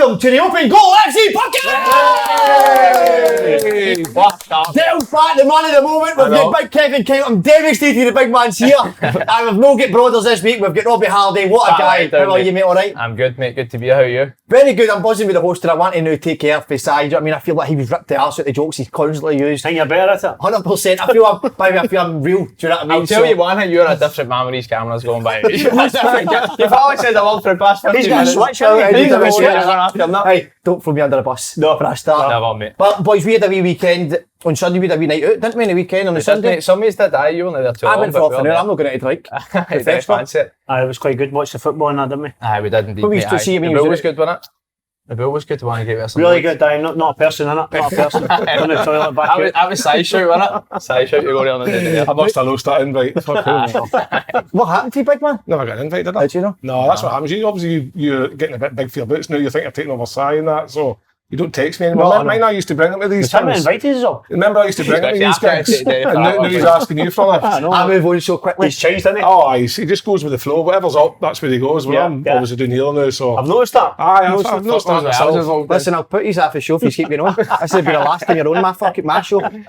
Welcome to the Open Goal FC podcast! Dale's back, the man of the moment. We've got big Kevin Kyle. I'm devastated the big man's here. And we've not got Brothers this week. We've got Robbie Halliday. What a guy. How are you, mate? All right? I'm good, mate. Good to be here. How are you? Very good. I'm buzzing with the host and I want to now take care of his side. I mean, I feel like he was ripped the arse out the jokes he's constantly used. Think you're better at it? 100%. I feel I'm real. Do you know what I mean? I'll tell you one thing, you're a different man when these cameras going by. You've always said a word for the past 15 He's minutes. got a switch. He's got a switch. Hey, don't throw me under the bus. No. For a start. Never, mate. But boys, we had a wee weekend. On Sunday we had a wee night out, didn't we? On the weekend on the Sunday. Some mates did that. You only there too long. I went for half an hour. I'm not going to drink. Fancy it. It was quite good. Watched the football and that, didn't we? Aye, we did indeed. But we used to see him. The bill was good, wasn't it? The bill was good to want to give it some really good time. Not a person in it. Not a person. On the toilet back out. I was side shout, wasn't it? Side shout, you go on the day. I must have lost that invite. What happened to you, big man? Never got an invite, did I? Did you know? No, that's what happens. You're getting a bit big for your boots now. You think you're taking over Si and that, so you don't text me anymore. Well, Mine, I used to bring them to these Time things. invited us all. Remember, I used to bring them to these gigs, and now he's asking you for this. I move on so quickly. He's changed, didn't he? Oh, he just goes with the flow. Whatever's up, that's where he goes. Well, I'm obviously doing here now, so. I've noticed that. Aye, I've noticed that myself. Listen, I'll put you off the show if you keep me on. This has been the last time you're on my show. Big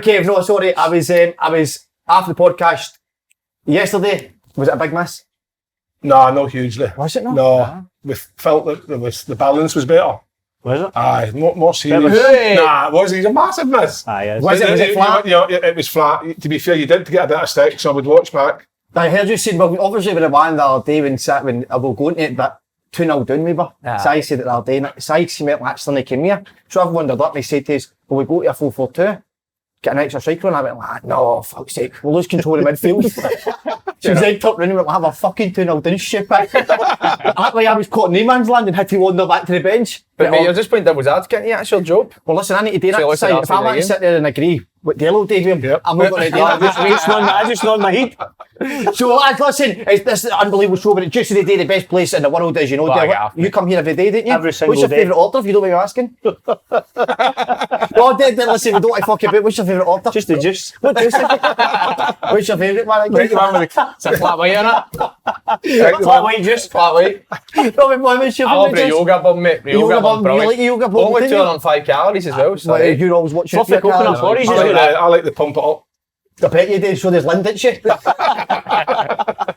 Kev, no, sorry. I was after the podcast yesterday. Was it a big miss? No, not hugely. Was it not? No, we felt that the balance was better. Was it? Aye, more serious. Nah, it was. He's a massive miss. Aye, yes. Was it flat? It was flat. To be fair, you did to get a bit of stick, so I would watch back. I heard you saying, well, obviously we won the other day when I will go into it, but 2-0 down we were. Si said it the other day, and Si came out like Slaney came here. So I've wondered up, and he said to us, will we go to a 4-4-2? Get an extra striker, and I went, no, fuck's sake, we'll lose control of midfield. She was like, top running, we'll have a fucking 2-0 down, shit. Act like I was caught in no man's land and had to wander back to the bench. But mate, you're just playing devil's advocate, the actual job. Well, listen, I need to do that. So If I want to sit there and agree what Dale will do with him, I'm not going to do that. I just nod my head. So lads, listen, this is an unbelievable show, but it's just the day the best place in the world is, you know, Dale. You come here every day, don't you? Every single What's your day. favourite order, if you don't mind me asking? Well, listen, we don't want to fuck about. What's your favourite order? Just the juice. What juice? What's your favourite one? It's a flat white, innit? Flat white juice. Flat white. Robin, what's your I love favourite the yoga bun, mate. The yoga bun, You like the yoga bun? Only 205 calories as well. So You're always watching Fluffy coconut porridge. I like the pump it up. I bet you did, so there's Lynn, didn't she?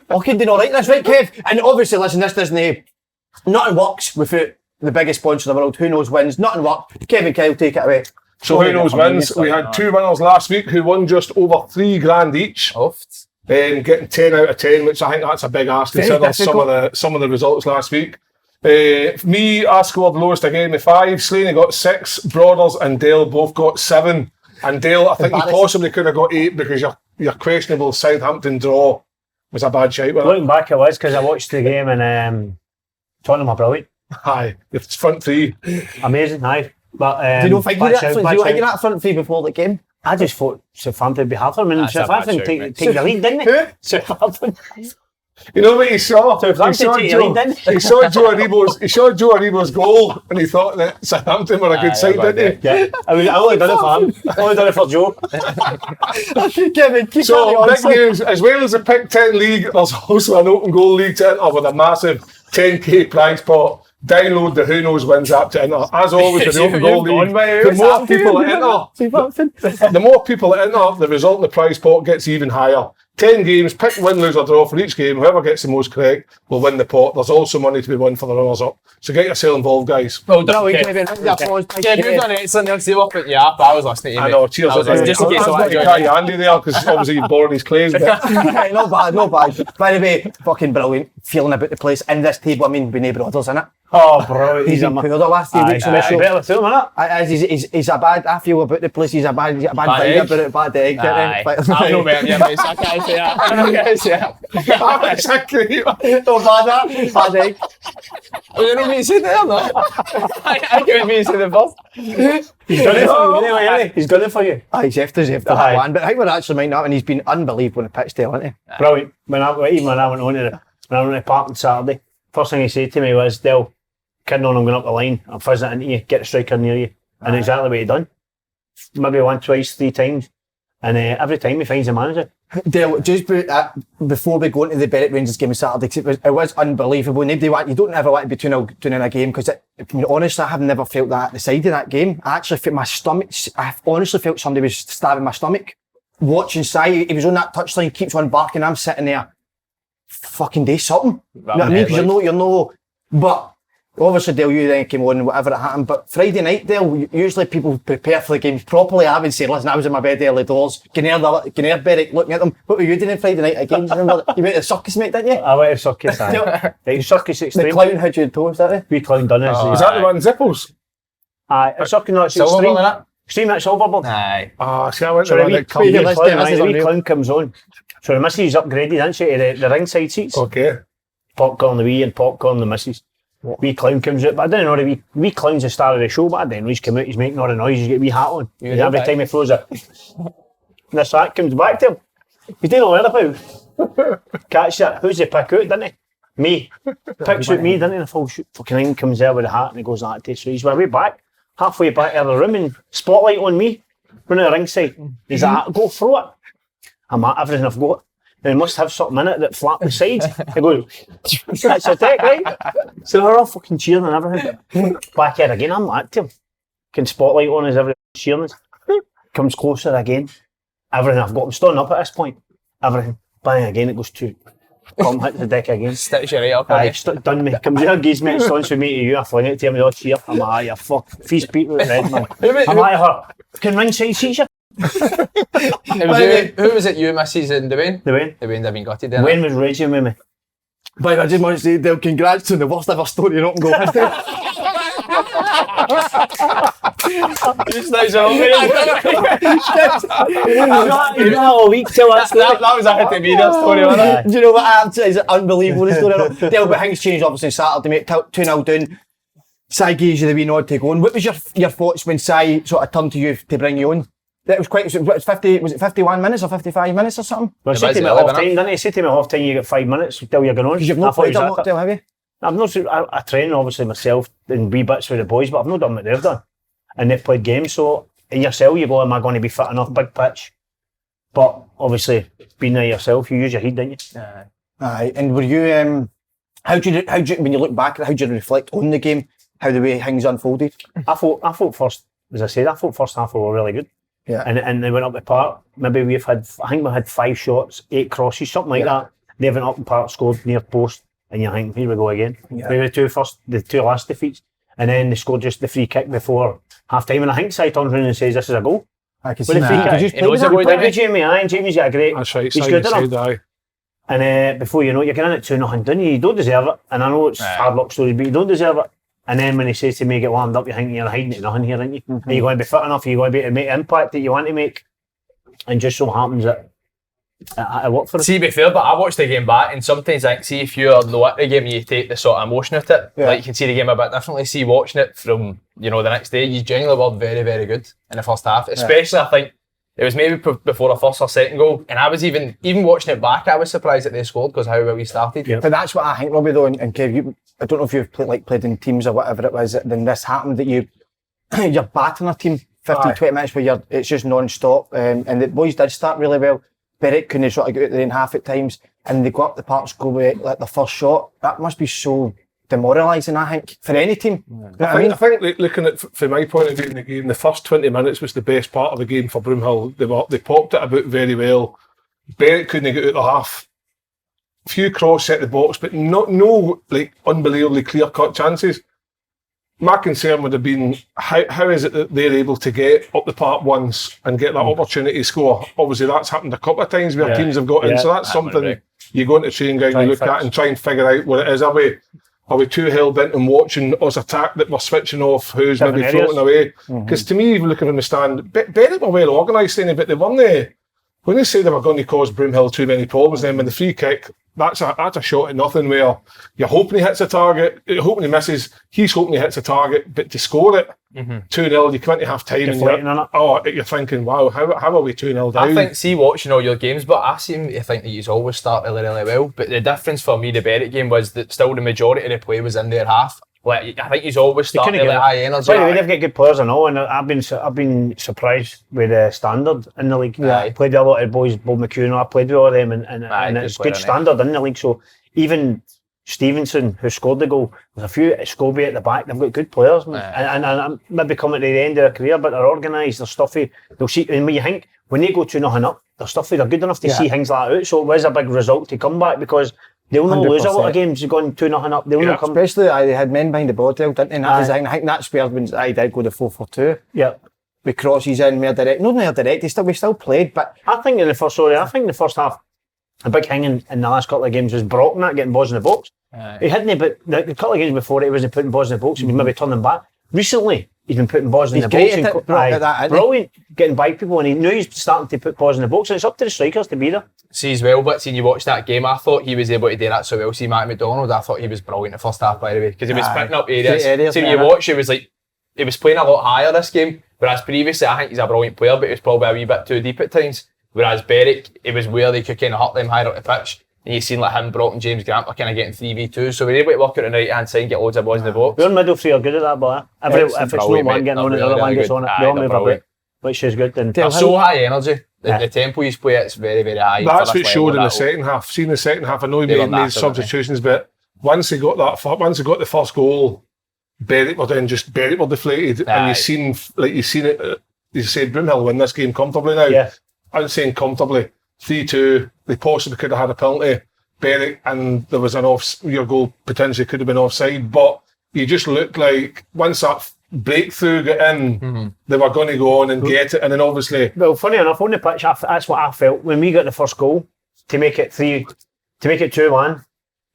Fucking doing alright, that's right, Kev. And obviously, listen, this doesn't... Nothing works without the biggest sponsor in the world. Who knows wins? Nothing works. Kevin Kyle, take it away. So who knows wins? We had two winners last week who won just over $3,000 each. Oft. Getting 10 out of 10, which I think that's a big ask considering some of the results last week. Me, I scored lowest again with 5. Slaney got 6. Brothers and Dale both got 7. And Dale, I think you possibly could have got 8 because your questionable Southampton draw was a bad shite. Looking back, it was because I watched the game and Tottenham are brilliant. Aye, the front three. Amazing, aye. But do you not think that front three before the game? I just thought Southampton would be hard for them. And Southampton take the lead, didn't they? Southampton. You know what he saw? He saw Joe Aribo's goal and he thought that Southampton were a good side, didn't he? Yeah. I mean, I only done it for him. I only done it for Joe. Kevin, so, big news. As well as the Pick 10 League, there's also an open goal league to enter with a massive 10k prize pot. Download the Who Knows Wins app to enter. As always, with the open goal league, the more people that enter, the result in the prize pot gets even higher. 10 games, pick, win, lose or draw for each game. Whoever gets the most correct will win the pot. There's also money to be won for the runners-up. So get yourself involved, guys. Well done, you've done excellent. You'll see what yeah, but I was listening to you, mate. I know, cheers. Just in case I got you Andy there, because obviously you've borrowed his clays. Not bad. By the way, fucking brilliant feeling about the place. In this table, I mean, we need brothers, innit? Oh, bro, he's been poor the last 2 weeks on the show. He's a bad. I feel about the place. He's a bad vibe about it. Bad egg. I know, mate. Yeah, mate. I can't say that. Don't bad that. Bad egg. You know me saying that, no? I can't be saying the first. He's done it for you anyway, hasn't he? He's done it for you. He's after that one. But I think we're actually minding up, and he's been unbelievable on the pitch there, hasn't he? Brilliant. When I went on to the park on Saturday, first thing he said to me was, Dale, kidding on, I'm going up the line, I'm fizzing into you, get the striker near you. And exactly what he done. Maybe 1, 2, 3 times. And every time he finds a manager. Dale, just before we go into the Berwick Rangers game on Saturday, 'cause it was unbelievable. You don't ever want to be 2-0 in a game, because honestly, I have never felt that at the side of that game. I actually felt my stomach, I honestly felt somebody was stabbing my stomach. Watching Si, he was on that touchline, keeps on barking, I'm sitting there, fucking do something. You know what I mean? Because you're no, but obviously, Dale, you then came on and whatever it happened. But Friday night, Dale, usually people prepare for the games properly. I would say, listen, I was in my bed early doors. Can you hear Berwick looking at them? What were you doing on Friday night again? Do you remember? You went to the circus, mate, didn't you? I went to circus, aye. Right, circus extreme. The clown had you toes, didn't he? We clown done it. Is that the one Zipples? Aye, a circus, no, it's Silverboard extreme. like that? Extreme at Silverboard. Aye. See, I went to So the the one wee that comes. clown comes on. So the missus upgraded, didn't she, to the ringside seats. Okay. Popcorn the wee and popcorn the missus. Wee clown comes out, but I didn't know the wee clown's the star of the show, but I didn't know he's come out, he's making all the noise, he's got a wee hat on. And every time he throws it, and the sack comes back to him. He didn't know where about. Catch that, who's he pick out, didn't he? Me. Picks out me, didn't he? The full shoot. Fucking thing comes there with the hat and he goes like that. So he's way back, halfway back out of the room, and spotlight on me, running the ringside. He's like, go throw it. I'm at everything I've got. They must have something in it that flap the sides. I go, that's a tech, right? So they're all fucking cheering and everything. Back here again, I'm like to him. Can spotlight on us, everything cheering us. Comes closer again. Everything I've got, I'm standing up at this point. Everything. Bang again, it goes to. Come hit the deck again. Stitch you right up. Aye, done me. Comes here, gives me, stands with me to you. I fling it to him, all cheer. I'm like, you fuck. Feast people with red, man. I'm like her. Can ringside seats you? Who was it you, Mrs. and Dwayne? Dwayne. Dwayne had been gutted then. Dwayne was raging with me. But I just want to say, Dale, congrats on the worst ever story in Open Goal history. All week till that story. That was a hit to me, that story, wasn't it? Do you know what? It's unbelievable, the story. Dale, but things changed obviously Saturday, mate. 2-0 down. Si gives you the wee nod to go on. What was your thoughts when Si sort of turned to you to bring you on? That was quite, was it 51 minutes or 55 minutes or something? Well, said to me at half time, didn't he? Said to me at half time, you get 5 minutes till you're going on. Because you've not played a lot, Dale, have you? I've not. I train obviously myself in wee bits with the boys, but I've not done what they've done. And they've played games, so in yourself you go, am I going to be fit enough, big pitch? But obviously, being there yourself, you use your head, didn't you? Aye, and were you, how do you, when you look back, how do you reflect on the game, how the way things unfolded? I thought first, as I said, I thought first half we were really good. Yeah. And they went up the park. Maybe I think we had 5 shots, 8 crosses, something like that. They went up the park, scored near post, and you think, here we go again. Yeah. Maybe the two last defeats. And then they scored just the free kick before half time. And I think Si turns around and says, this is a goal. I can see that. He played with Jamie, and Jamie's got a great. That's right, he's good enough. And before you know it, you're getting it 2-0, don't you? You don't deserve it. And I know it's hard luck story, but you don't deserve it. And then when he says to me, get warmed up, you think you're hiding it nothing here, aren't you? Mm-hmm. Are you going to be fit enough? Are you going to be able to make the impact that you want to make? And just so happens that I work for it. See, to be fair, but I watched the game back, and sometimes I think, see, if you're low at the game and you take the sort of emotion out of it, like you can see the game a bit differently. See, watching it from, the next day, you genuinely were very, very good in the first half. Especially, I think, it was maybe before the first or second goal, and I was even watching it back, I was surprised that they scored because how well we started. But that's what I think, Robbie, though, and Kev, I don't know if you've played in teams or whatever it was, then this happened that you're battering a team 15, 20 minutes where it's just non-stop, and the boys did start really well. Berwick couldn't sort of get out there in half at times, and they go up the park, score with like the first shot. That must be so demoralising, I think, for any team. I think looking at, from my point of view in the game, the first 20 minutes was the best part of the game for Broomhill. They popped it about very well. Berwick couldn't get out the half. Few cross set the box, but no like unbelievably clear-cut chances. My concern would have been how is it that they're able to get up the park once and get that opportunity to score? Obviously, that's happened a couple of times where teams have got in, so that's something you go into training ground and look at and try and figure out what it is. Are we too hell-bent on watching us attack that we're switching off who's maybe floating away? Because to me, even looking from the stand, Berwick were well organised, but they weren't there. When they say they were going to cause Broomhill too many problems, then when the free kick, that's a shot at nothing where you're hoping he hits a target, you're hoping he misses, he's hoping he hits a target, but to score it 2-0, you come into half time and you're thinking, wow, how are we 2-0 down? I think, see, watching all your games, but I seem to think that you always start really, really well. But the difference for me, the Berwick game, was that still the majority of the play was in their half. Like, I think he's always starting with high energy. By the way, they've got good players and all, and I've been surprised with the standard in the league. I played with a lot of boys, Bob McCune, I played with all of them, and it's good standard in the league. So even Stevenson, who scored the goal, there's a few Scobie at the back. They've got good players, and maybe coming to the end of their career, but they're organised, they're stuffy. They'll see, and when you think when they go 2-0 up, they're stuffy. They're good enough to see things like that out. So it was a big result to come back because they'll not lose a lot of games going 2-0 up. They'll not come. Especially they had men behind the ball, didn't they? And I think that's where when I did go the 4-4-2. Yeah. With crosses in more direct, not more direct. We still played, but I think in the first half, a big thing in the last couple of games was Brockman getting balls in the box. He hadn't, but the couple of games before it, he wasn't putting balls in the box. He was maybe turning back. Recently, he's been putting balls in the box. Brilliant, getting by people, and he knew he's starting to put balls in the box. And it's up to the strikers to be there. See as well, but seeing you watch that game, I thought he was able to do that so well. See Matt McDonald, I thought he was brilliant in the first half, by the way, because he was picking up areas. See, you watch, he was playing a lot higher this game, whereas previously I think he's a brilliant player, but he was probably a wee bit too deep at times. Whereas Berwick, it was where they could kind of hurt them higher up the pitch. And you've seen like him, Brock and James Grant were kind of getting 3v2, so we're able to work out on the right hand side and get loads of balls in the box. Our middle three are good at that, but if it's not one getting on it, the other one gets on it. They all move a bit, which is good. They're so high energy. The tempo you play, it's very, very high. That's what showed in the second half. See in the second half, I know he made substitutions, but once they got the first goal, Berwick were deflated, and you seen it. You said Broomhill win this game comfortably now. Yeah. I'm saying comfortably. 3-2. They possibly could have had a penalty. Berwick, and there was your goal potentially could have been offside, but you just looked like once that breakthrough got in, they were going to go on and get it, and then obviously. Well, funny enough, on the pitch, that's what I felt when we got the first goal to make it 2-1.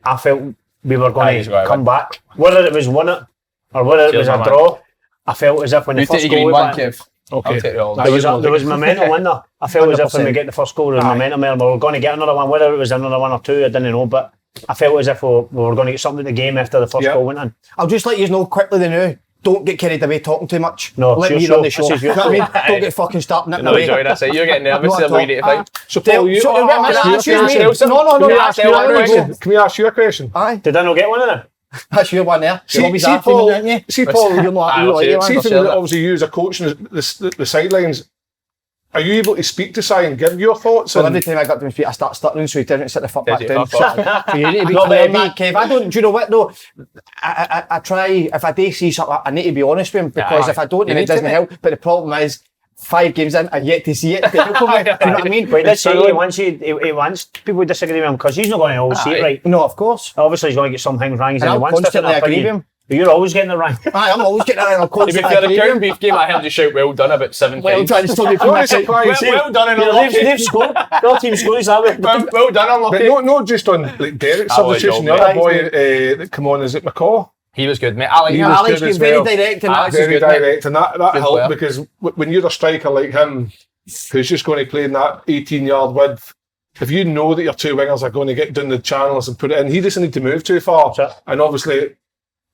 I felt we were going to come back, whether it was 1-0 or whether it was a draw. I felt as if when the first goal went back. Okay. There was momentum in there. I felt as if when we get the first goal, there was momentum there. We were going to get another one, whether it was another one or two, I didn't know, but I felt as if we were going to get something in the game after the first goal went in. I'll just let you know quickly now, don't get carried away talking too much. No, let me run the show. You know what I mean? Don't get fucking starting it. No, Joey, that's it. You're getting nervous. So Paul, can we ask you a question? Aye. Did I not get one of them? That's your one there. See, Paul, obviously you as a coach in the sidelines, are you able to speak to Si and give your thoughts? Well, every time I got to his feet, I start stuttering, so he doesn't sit the fuck back down. So you need to be clear on that, Kev. I don't, do you know what though? I try, if I do see something, I need to be honest with him, because if I don't, then it doesn't help. But the problem is, 5 games in, I've yet to see it. Do you know what I mean? But he did say he wants people to disagree with him because he's not going to always see it right. No, of course. Obviously, he's going to get some things wrong. And I'll constantly agree with him. But you're always getting it right. Aye, I'm always getting it right. I'll constantly agree with him. Beef game, I heard you shout well done about 7 times. Well done, well done and unlucky. They've scored. Your team scores that way. Well done, unlucky. But not just on like Derek's substitution. The other boy that come on, is it McCaw? He was good, mate. Alex was very direct, and that's very direct, and that helped because when you're a striker like him, who's just going to play in that 18-yard width, if you know that your 2 wingers are going to get down the channels and put it in, he doesn't need to move too far. And obviously,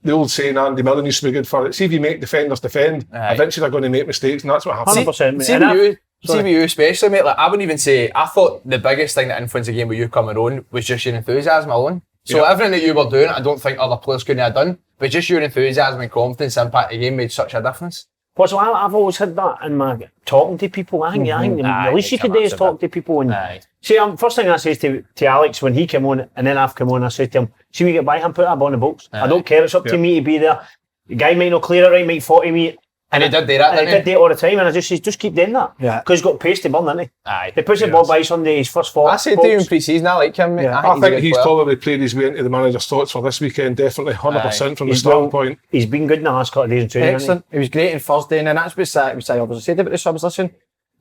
the old saying, Andy Millen used to be good for it. See if you make defenders defend, eventually they're going to make mistakes, and that's what happens. 100%. See with you especially, mate, like I wouldn't even say, I thought the biggest thing that influenced the game with you coming on was just your enthusiasm alone. So everything that you were doing, I don't think other players couldn't have done, but just your enthusiasm and confidence impact the game made such a difference. Well, so I've always had that in my talking to people. I think the least you could do is talk to people. And see, first thing I say to Alex when he came on, and then I've come on, I said to him, see, we get by him, put that ball in the box. I don't care, it's up to me to be there. The guy might not clear it right, might 40 me. And he did do that, didn't he? He did do it all the time, and I just said, just keep doing that. Yeah. Because he's got pace to burn, hasn't he? Aye. He puts the ball by Sunday, his first 4. I said to you in pre-season, I like him, mate. Yeah. I think he's probably played his way into the manager's thoughts for this weekend, definitely, 100% from the starting point. He's been good in the last couple of days in training. Excellent. He was great on Thursday, and that's what I obviously said about the subs. Listen,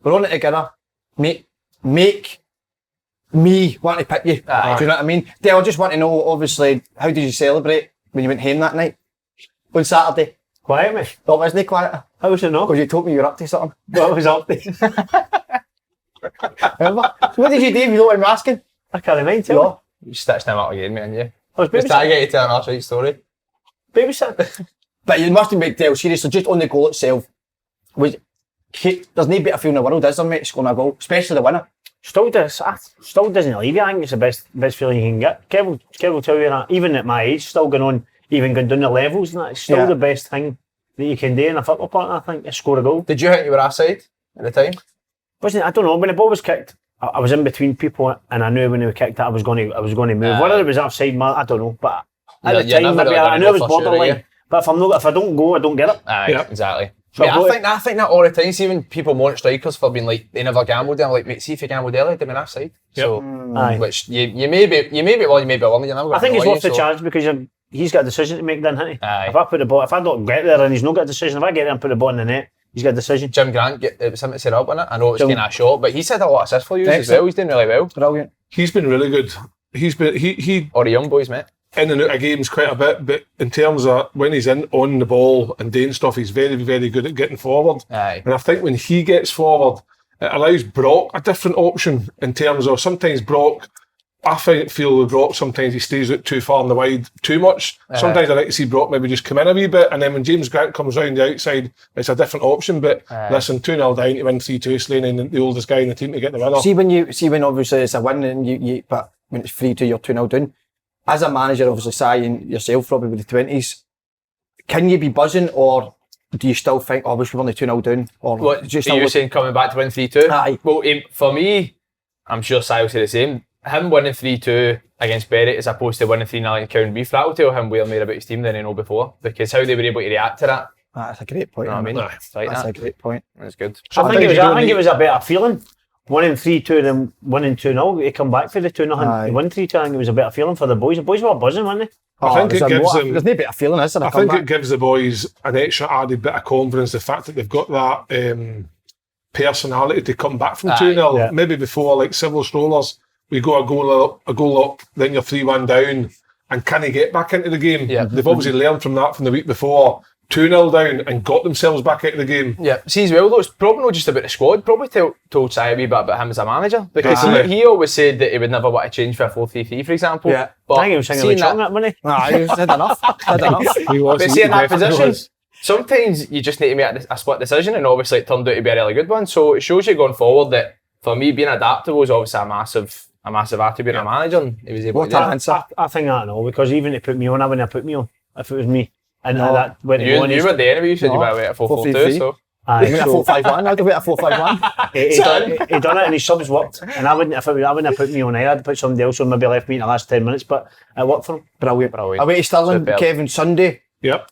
we're on it together. Make me want to pick you. Do you know what I mean? I just want to know, obviously, how did you celebrate when you went home that night? On Saturday? Quiet, mate. That wasn't quiet. How was it not? Because you told me you were up to something. What was up to? Remember? So what did you do if you don't mind me asking? I can't remember. No. You stitched him up again, mate, and you. I was just trying to get you to tell an right story. Babysitting. But you must have been dead seriously, just on the goal itself. There's no better feeling in the world, is there, mate, scoring a goal, especially the winner. Still doesn't leave you. I think it's the best feeling you can get. Kev will tell you that, even at my age, still going on. even going down the levels and that, it's still the best thing that you can do in a football partner, I think, is score a goal. Did you think you were offside at the time? I don't know, when the ball was kicked, I was in between people and I knew when they kicked it I was going to move. Whether it was offside, I don't know, but at the time maybe I knew it was borderline. But if I don't go, I don't get it. Aye, exactly. So I think that all the time. See when people mock strikers for being like they never gambled, I'm like, mate, see if you gambled early, they've been offside. So, which you may be well, you may be wrong. I think he's worth the charge because he's got a decision to make then, hasn't he? If I put the ball, if I don't get there and he's not got a decision, if I get there and put the ball in the net, he's got a decision. Jim Grant, it was him to set up on it. I know it was getting a shot, but he's had a lot of assists for you as well. He's doing really well. Brilliant. He's been really good. He or the young boys, mate. In and out of games quite a bit, but in terms of when he's on the ball and doing stuff, he's very, very good at getting forward. Aye. And I think when he gets forward, it allows Brock a different option in terms of sometimes Brock, I feel with Brock, sometimes he stays out too far on the wide too much. Sometimes I like to see Brock maybe just come in a wee bit, and then when James Grant comes round the outside, it's a different option. But listen, 2-0 down to win 3-2, Slaney and the oldest guy in the team to get the winner. See when obviously it's a win and but when it's 3-2, you're 2-0 down. As a manager, obviously, Si and yourself probably with the 20s, can you be buzzing or do you still think, we should be only 2-0 down? Or what, are you saying coming back to win 3-2? Aye. Well, for me, I'm sure Si will say the same. Him winning 3-2 against Berwick as opposed to winning 3-0 in Cowdenbeath, that will tell him way more about his team than he know before, because how they were able to react to that. That's a great point. You know what I mean? That's a great point. That's good. So I think it was a better feeling. Winning 3-2 than winning 2-0. He come back for the 2-0 and win 3-2. I think it was a better feeling for the boys. The boys were buzzing, weren't they? I think it gives them. There's no better feeling, is there? I think it gives the boys an extra added bit of confidence. The fact that they've got that personality to come back from 2-0. Yeah. Maybe before, like Civil Strollers, we go a goal up, then you're 3-1 down, and can he get back into the game? Yeah. They've obviously learned from that from the week before. 2-0 down and got themselves back into the game. Yeah, see as well though, it's probably not just about the squad, probably told Si a wee bit about him as a manager, because he always said that he would never want to change for a 4-3-3, for example. Yeah. But I think he was singing like that, wasn't he? He said enough. But see, in that position, sometimes you just need to make a split decision, and obviously it turned out to be a really good one, so it shows you going forward that for me being adaptable is obviously a massive attribute of a manager, and he was able to do that. I think that no, because even to put me on, I wouldn't have put me on if it was me. And that when you were the enemy, you said you might wait a 4-4-2, so. Aye, a 4-5-1. I'd wait a 4-5-1. He done it and his subs worked. And I wouldn't have put me on either. I'd put somebody else on, maybe left me in the last 10 minutes, but it worked for him. Brilliant. Away to Stirling, Kevin, Sunday. Yep.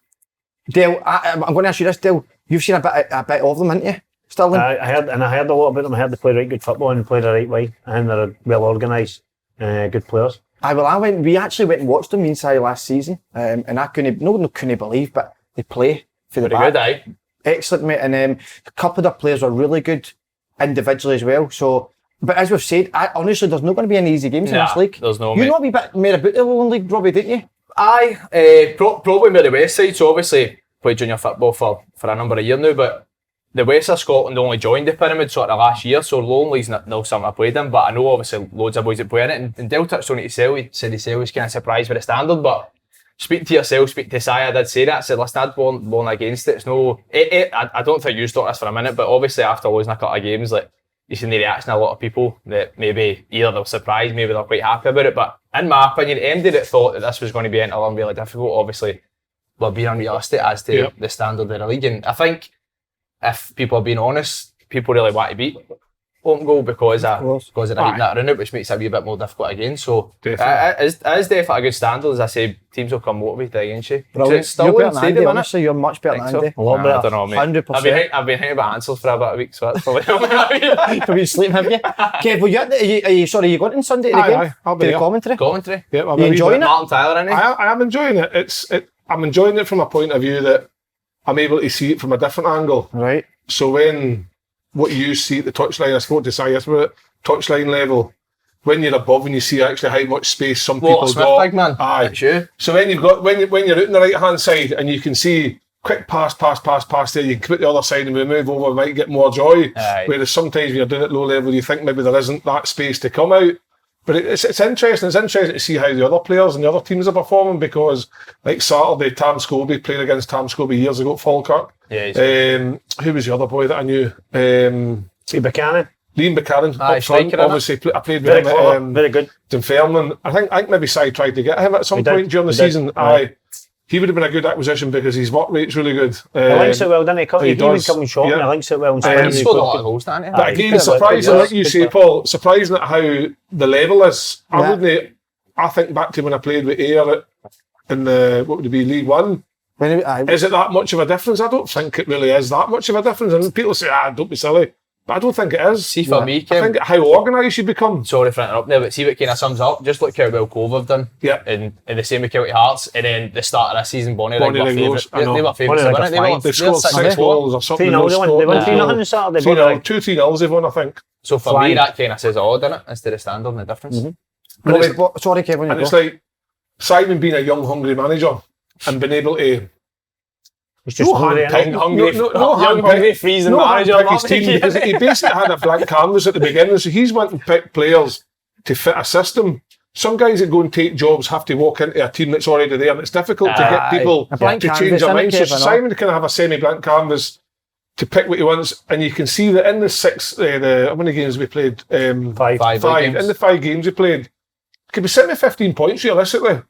Dale, I'm going to ask you this, Dale. You've seen a bit of them, haven't you? Stirling? I heard a lot about them. I heard they play right good football and play the right way. And they're well organised, good players. We actually went and watched them inside last season, and I couldn't believe, but they play for the back. Good, aye. Excellent, mate, and a couple of their players are really good individually as well. So, but as we've said, honestly, there's not going to be any easy games in this league. There's no. You know a wee bit more about the Lowland League, Robbie, didn't you? Aye, probably more the West side. So obviously played junior football for a number of years now, but the West of Scotland only joined the pyramid sort of last year, so Lowland League's not something I played in, but I know obviously loads of boys that play in it, and Dale touched on it himself. He said he was kind of surprised with the standard, but speak to yourself, speak to Si, I did say that. I said, listen, I'd born against it. It's no, I don't think you thought this for a minute, but obviously after losing a couple of games, like, you seen the reaction of a lot of people that maybe either they're surprised, maybe they're quite happy about it, but in my opinion, MD that thought that this was going to be entering really difficult, obviously, we're being unrealistic as to the standard of the league, and I think if people are being honest, people really want to beat Open Goal because of the that run out, which makes it a wee bit more difficult again. So it is definitely a good standard. As I say, teams will come motivated against you. It's still you're better than Andy, honestly, you're much better than Andy. A lot better. I don't know, mate. 100%. I've been thinking about answers for about a week, so that's probably Have you sleep, have you? Kev, are you going on Sunday to the game? I'll be to the there. Commentary? Yeah, you enjoying it? Martin Tyler, innit? I am enjoying it. I'm enjoying it from a point of view that I'm able to see it from a different angle. Right. So when what you see at the touchline, I spoke to Si yesterday about touchline level, when you're above and you see actually how much space some people got. Big man. Aye. That's you. So when you're out on the right hand side and you can see quick pass there, you can put the other side and we move over, we might get more joy. Aye. Whereas sometimes when you're doing it at low level, you think maybe there isn't that space to come out. But it's interesting. It's interesting to see how the other players and the other teams are performing, because like Saturday, Tam Scobie played against Tam Scobie years ago at Falkirk. Yeah. Who was the other boy that I knew? Liam Buchanan. Aye, striker, obviously, I played with him. Very good. Dunfermline. I think maybe Si tried to get him at some point during the season. Aye. he would have been a good acquisition because his work rate's really good. He links it well, doesn't he? He would come and shot and he links it well. And He's scored a lot of goals, didn't he? But again, surprising, like you say, Paul, surprising at how the level is. I think back to when I played with Ayr in the, what would it be, League One. Is it that much of a difference? I don't think it really is that much of a difference. And people say, don't be silly. But I don't think it is. See, for me, I think how organised you become. Sorry for interrupting there, but see what kind of sums up. Just look how well Cove have done. Yeah. In the same with Celtic Hearts. And then the start of this season, Bonnie were favourite. They were favourites to win it. They scored 6 goals or something. 3-0, they won 3-0 on Saturday. 2-3-0 they've won, I think. So for me, that kind of says all, doesn't it? As to the standard and the difference. Sorry, Kevin. And it's like Simon being a young, hungry manager and being able to He's just hungry, freezing manager. His team, because he basically had a blank canvas at the beginning, so he's wanting to pick players to fit a system. Some guys that go and take jobs have to walk into a team that's already there, and it's difficult to get people to change their mind. So Simon can have a semi-blank canvas to pick what he wants, and you can see that in the how many games we played? 5. In the 5 games we played, could be sitting at 15 points realistically.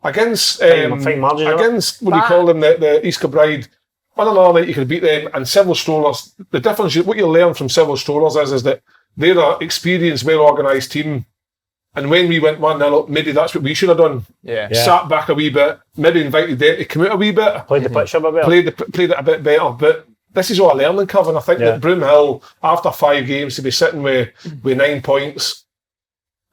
Against what do you call them, the East Kilbride. On another night you could beat them, and Civil Strollers, the difference, what you learn from Civil Strollers is that they're an experienced, well organised team, and when we went 1-0 up, maybe that's what we should have done. Sat back a wee bit, maybe invited them to come out a wee bit, played the pitch a bit better, played it a bit better, but this is all a learning curve, and I think that Broomhill, after 5 games, to be sitting with 9 points.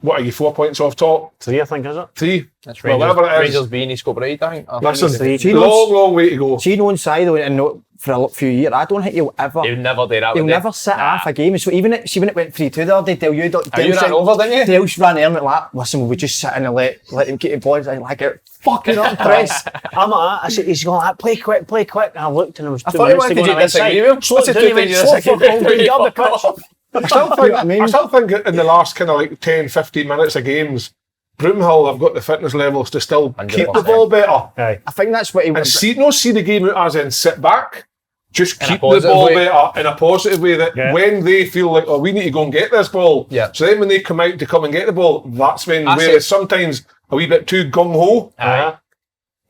What are you, 4 points off top? 3, I think, is it? 3. That's Rangers, whatever it is. Rangers being East Kilbride, I think. Listen, long way to go. Gino inside, though, and for a few years, I don't think he'll ever... He'll never do that. He'll never sit half a game. So even when it went 3-2 the other day, you ran over, didn't you? Delsh ran in and like, listen, we just sit in and let him get the ball. Like it fucking up press. I'm like that. I said, he's going like, play quick. And I looked and it was 2 minutes to go on the inside. Slow it down, he went slow for goal, get up the pitch. I still think in the last kind of like 10, 15 minutes of games, Broomhill have got the fitness levels to still 100%. Keep the ball better. I think that's what he wants. And see the game out as in sit back, just keep the ball better in a positive way, that when they feel like, we need to go and get this ball. So then when they come out to come and get the ball, that's when, whereas sometimes a wee bit too gung-ho.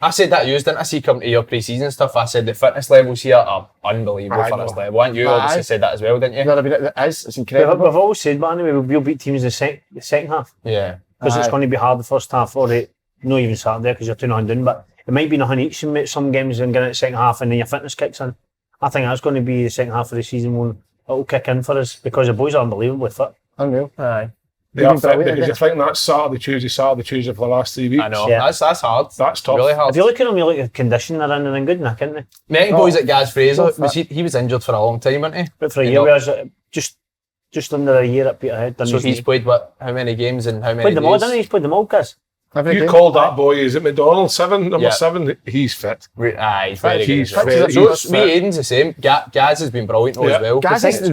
I said that didn't I? See, come to your pre-season stuff, I said the fitness levels here are unbelievable for this level. And you obviously said that as well, didn't you? It's incredible. We've always said, but anyway, we'll beat teams in the second half. Yeah. Because it's going to be hard the first half, or not even Saturday because you're 2-0 down, but it might be nothing each in some games and get it the second half and then your fitness kicks in. I think that's going to be the second half of the season when it'll kick in for us because the boys are unbelievably fit. Unreal. They are fit because you think that's Saturday, Tuesday for the last 3 weeks. I know, that's hard. That's tough. Really hard. If you look at them, you look at the condition they're in and they're good enough, isn't they? Many boys at Gaz Fraser, he was injured for a long time, wasn't he? But for a year, whereas just under a year at Peterhead. So he's played how many games and how many played them all, didn't he? He's played them all, Gaz. You called that boy, is it McDonald? Number 7? He's fit. He's very good. So me, Aiden's the same. Gaz has been brilliant as well. Gaz is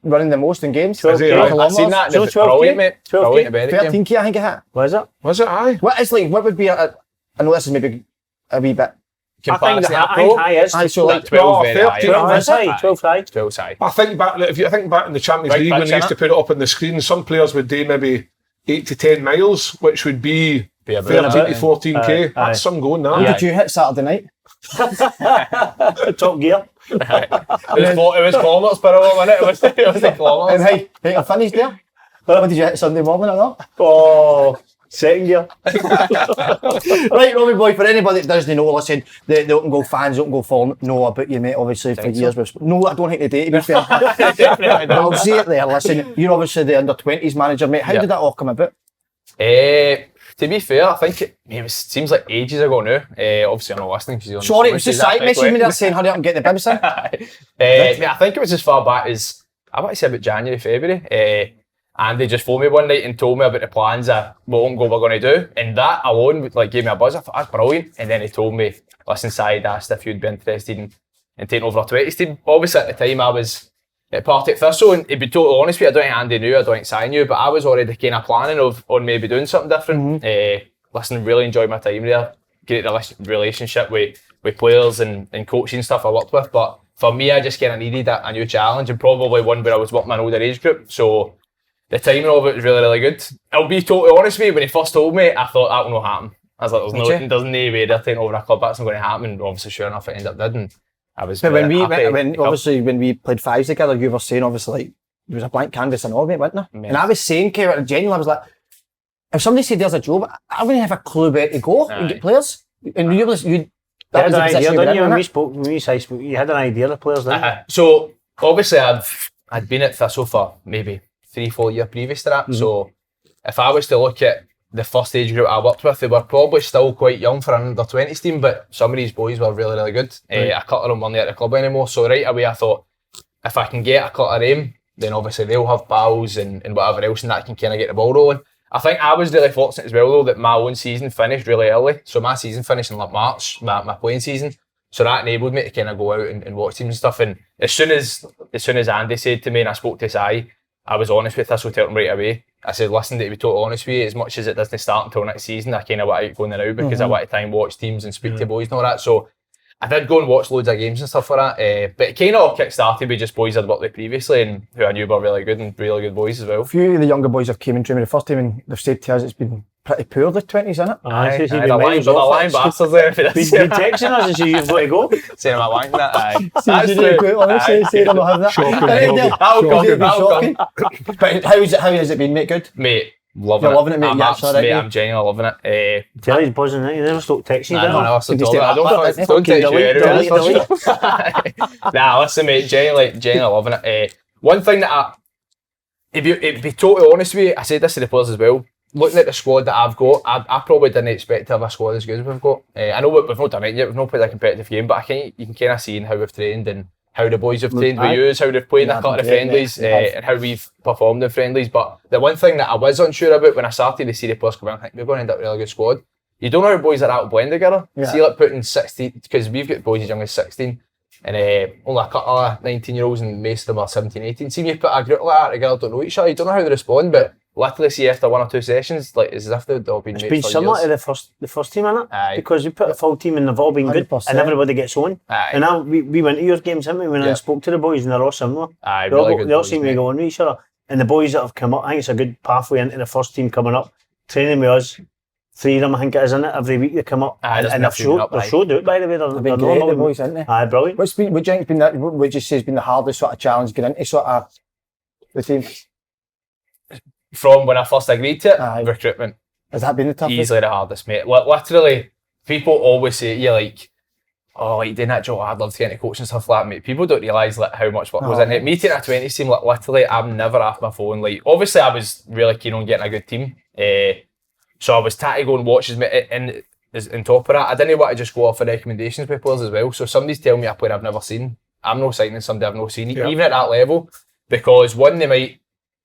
running the most in games. I've seen that. So 12 mate. 13k, I think it hit. Was it? Was it? Aye. What would be I know this is maybe a wee bit. I think the high is. So like 12 high. 12 high. I think back, if you think back in the Champions League when they used to put it up on the screen, some players would do maybe 8 to 10 miles, which would be 13 to 14k. That's some going now. What did you hit Saturday night? Top gear. It was kilometres per hour, wasn't it? It was the kilometres. And hey, I finished there. What did you hit Sunday morning or not? Oh, second gear. Right, Robbie boy, for anybody that doesn't know, listen, the Open Goal fans, Open Goal forum know about you, mate, obviously for years. No, I don't think they do, to be fair. I'll say it there, listen, you're obviously the under-20s manager, mate. How did that all come about? To be fair, I think it seems like ages ago now. Obviously, I'm not listening. Sorry, it was just side messaging me there saying, hurry up and get the bibs in. I think it was as far back as, I want to say about January, February. And they just phoned me one night and told me about the plans of what Open Goal we're going to do. And that alone gave me a buzz. I thought, that's brilliant. And then he told me, listen, Side asked if you'd be interested in taking over a 20s team. Obviously, at the time, I was at Partick Thistle, and to be totally honest with you, I don't think Andy knew, I don't think Si knew, but I was already kind of planning on maybe doing something different. Listen, really enjoyed my time there. Great relationship with players and coaching and stuff I worked with. But for me, I just kind of needed a new challenge, and probably one where I was working my older age group. So the timing of it was really, really good. I'll be totally honest with you, when he first told me, I thought that will not happen. I was like, there's no way they're taking over a club. That's not going to happen. And obviously, sure enough, it ended up did. And I was. But when we played fives together, you were saying obviously like there was a blank canvas and all, mate, wasn't there? And I was saying, genuinely, I was like, if somebody said there's a job, I wouldn't have a clue where to go and get players. And you had an idea, didn't you? When we spoke, you had an idea of players, didn't you? So obviously, I'd been at Thistle for maybe 3-4 years previous to that. Mm-hmm. So if I was to look at the first age group I worked with, they were probably still quite young for an under-20s team, but some of these boys were really, really good. Right. A couple of them weren't at the club anymore. So right away, I thought, if I can get a couple of them, then obviously they'll have pals and whatever else, and that can kind of get the ball rolling. I think I was really fortunate as well though that my own season finished really early. So my season finished in like March, my playing season. So that enabled me to kind of go out and watch teams and stuff. And as soon as Andy said to me and I spoke to Si, I was honest with us, so tell him right away. I said, listen, to be totally honest with you, as much as it doesn't start until next season, I kind of want to go in and out because I want to try and watch teams and speak to boys and all that. So I did go and watch loads of games and stuff like that, but it kind of all kick-started with just boys I'd worked with previously and who I knew were really good and really good boys as well. A few of the younger boys have came in training the first time and they've said to us it's been pretty poor, the 20s, isn't it? The lying bastards there for this. Been texting us and saying you've got to go. Saying I'm lying that, aye. That's true. Honestly, saying I'm not having that. Shocking. But how has it been, mate? Good? Mate. Loving it, mate. I'm genuinely loving it. Tell buzzing it. You never stopped texting. Don't text you. Nah, listen, mate. Genuinely loving it. One thing that if be totally honest with you, I said this to the players as well. Looking at the squad that I've got, I probably didn't expect to have a squad as good as we've got. I know we've not done it yet. We've not played a competitive game, but you can kind of see how we've trained and how the boys have trained with you, how they've played in a couple of friendlies and how we've performed in friendlies. But the one thing that I was unsure about when I started to see the players come in, I think we're going to end up with a really good squad. You don't know how boys like that will blend together. See, like putting 16, because we've got boys as young as 16 and only a couple of 19-year-olds and most of them are 17, 18. See, you put a group like that together, don't know each other, you don't know how they respond, but literally see after 1 or 2 sessions, like it's as if they've all been mates for years. It's been similar to the first team, innit? Because we put a full team and they've all been 100%. Good and everybody gets on. And now we went to your games, didn't we, when I spoke to the boys and they're all similar. They all seem to go on with each other. And the boys that have come up, I think it's a good pathway into the first team coming up, training with us. 3 of them, I think it is, isn't it? Every week they come up and they're showed out, by the way. They've been great, the boys, haven't they? Aye, brilliant. What do you think would you say has been the hardest sort of challenge getting into sort of the team? From when I first agreed to it, recruitment. Has that been the toughest? Easily the hardest, mate. Literally, people always say to you, like, oh, like, doing that job, I'd love to get into coaching and stuff like that, mate. People don't realise like, how much work goes in it. Me taking a 20s team, like, literally, I'm never off my phone. Like, obviously, I was really keen on getting a good team. So I was trying to go and watch and on top of that, I didn't want to just go off for recommendations with players as well. So if somebody's telling me a player I've never seen, I'm not signing somebody I've not seen, even at that level, because one, they might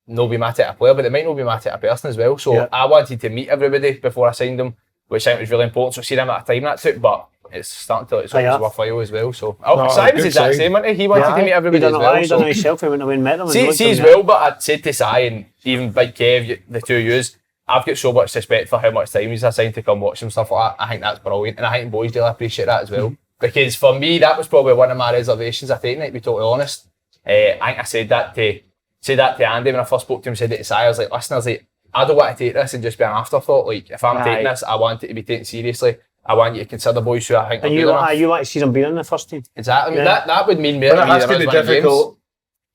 not be my type of player, but they might not be my type of person as well. So I wanted to meet everybody before I signed them, which I think was really important. So see them at a time that took, but it's starting to it's worthwhile as well. So Si was the exact same, wasn't he? He wanted to meet everybody as well. He done it himself, he went away and met them. See as well, but I said to Si and even Big Kev, the two of yous, I've got so much respect for how much time he's assigned to come watch some stuff like that. I think that's brilliant, and I think boys really appreciate that as well. Because for me, that was probably one of my reservations I take, to be totally honest. I think I said that to Andy when I first spoke to him, said it to Si, I was like, listen, I don't want to take this and just be an afterthought. Like, if I'm taking this, I want it to be taken seriously. I want you to consider boys who I think are good enough. You want to see them being in the first team? Exactly. That would mean more to me. But it has to be difficult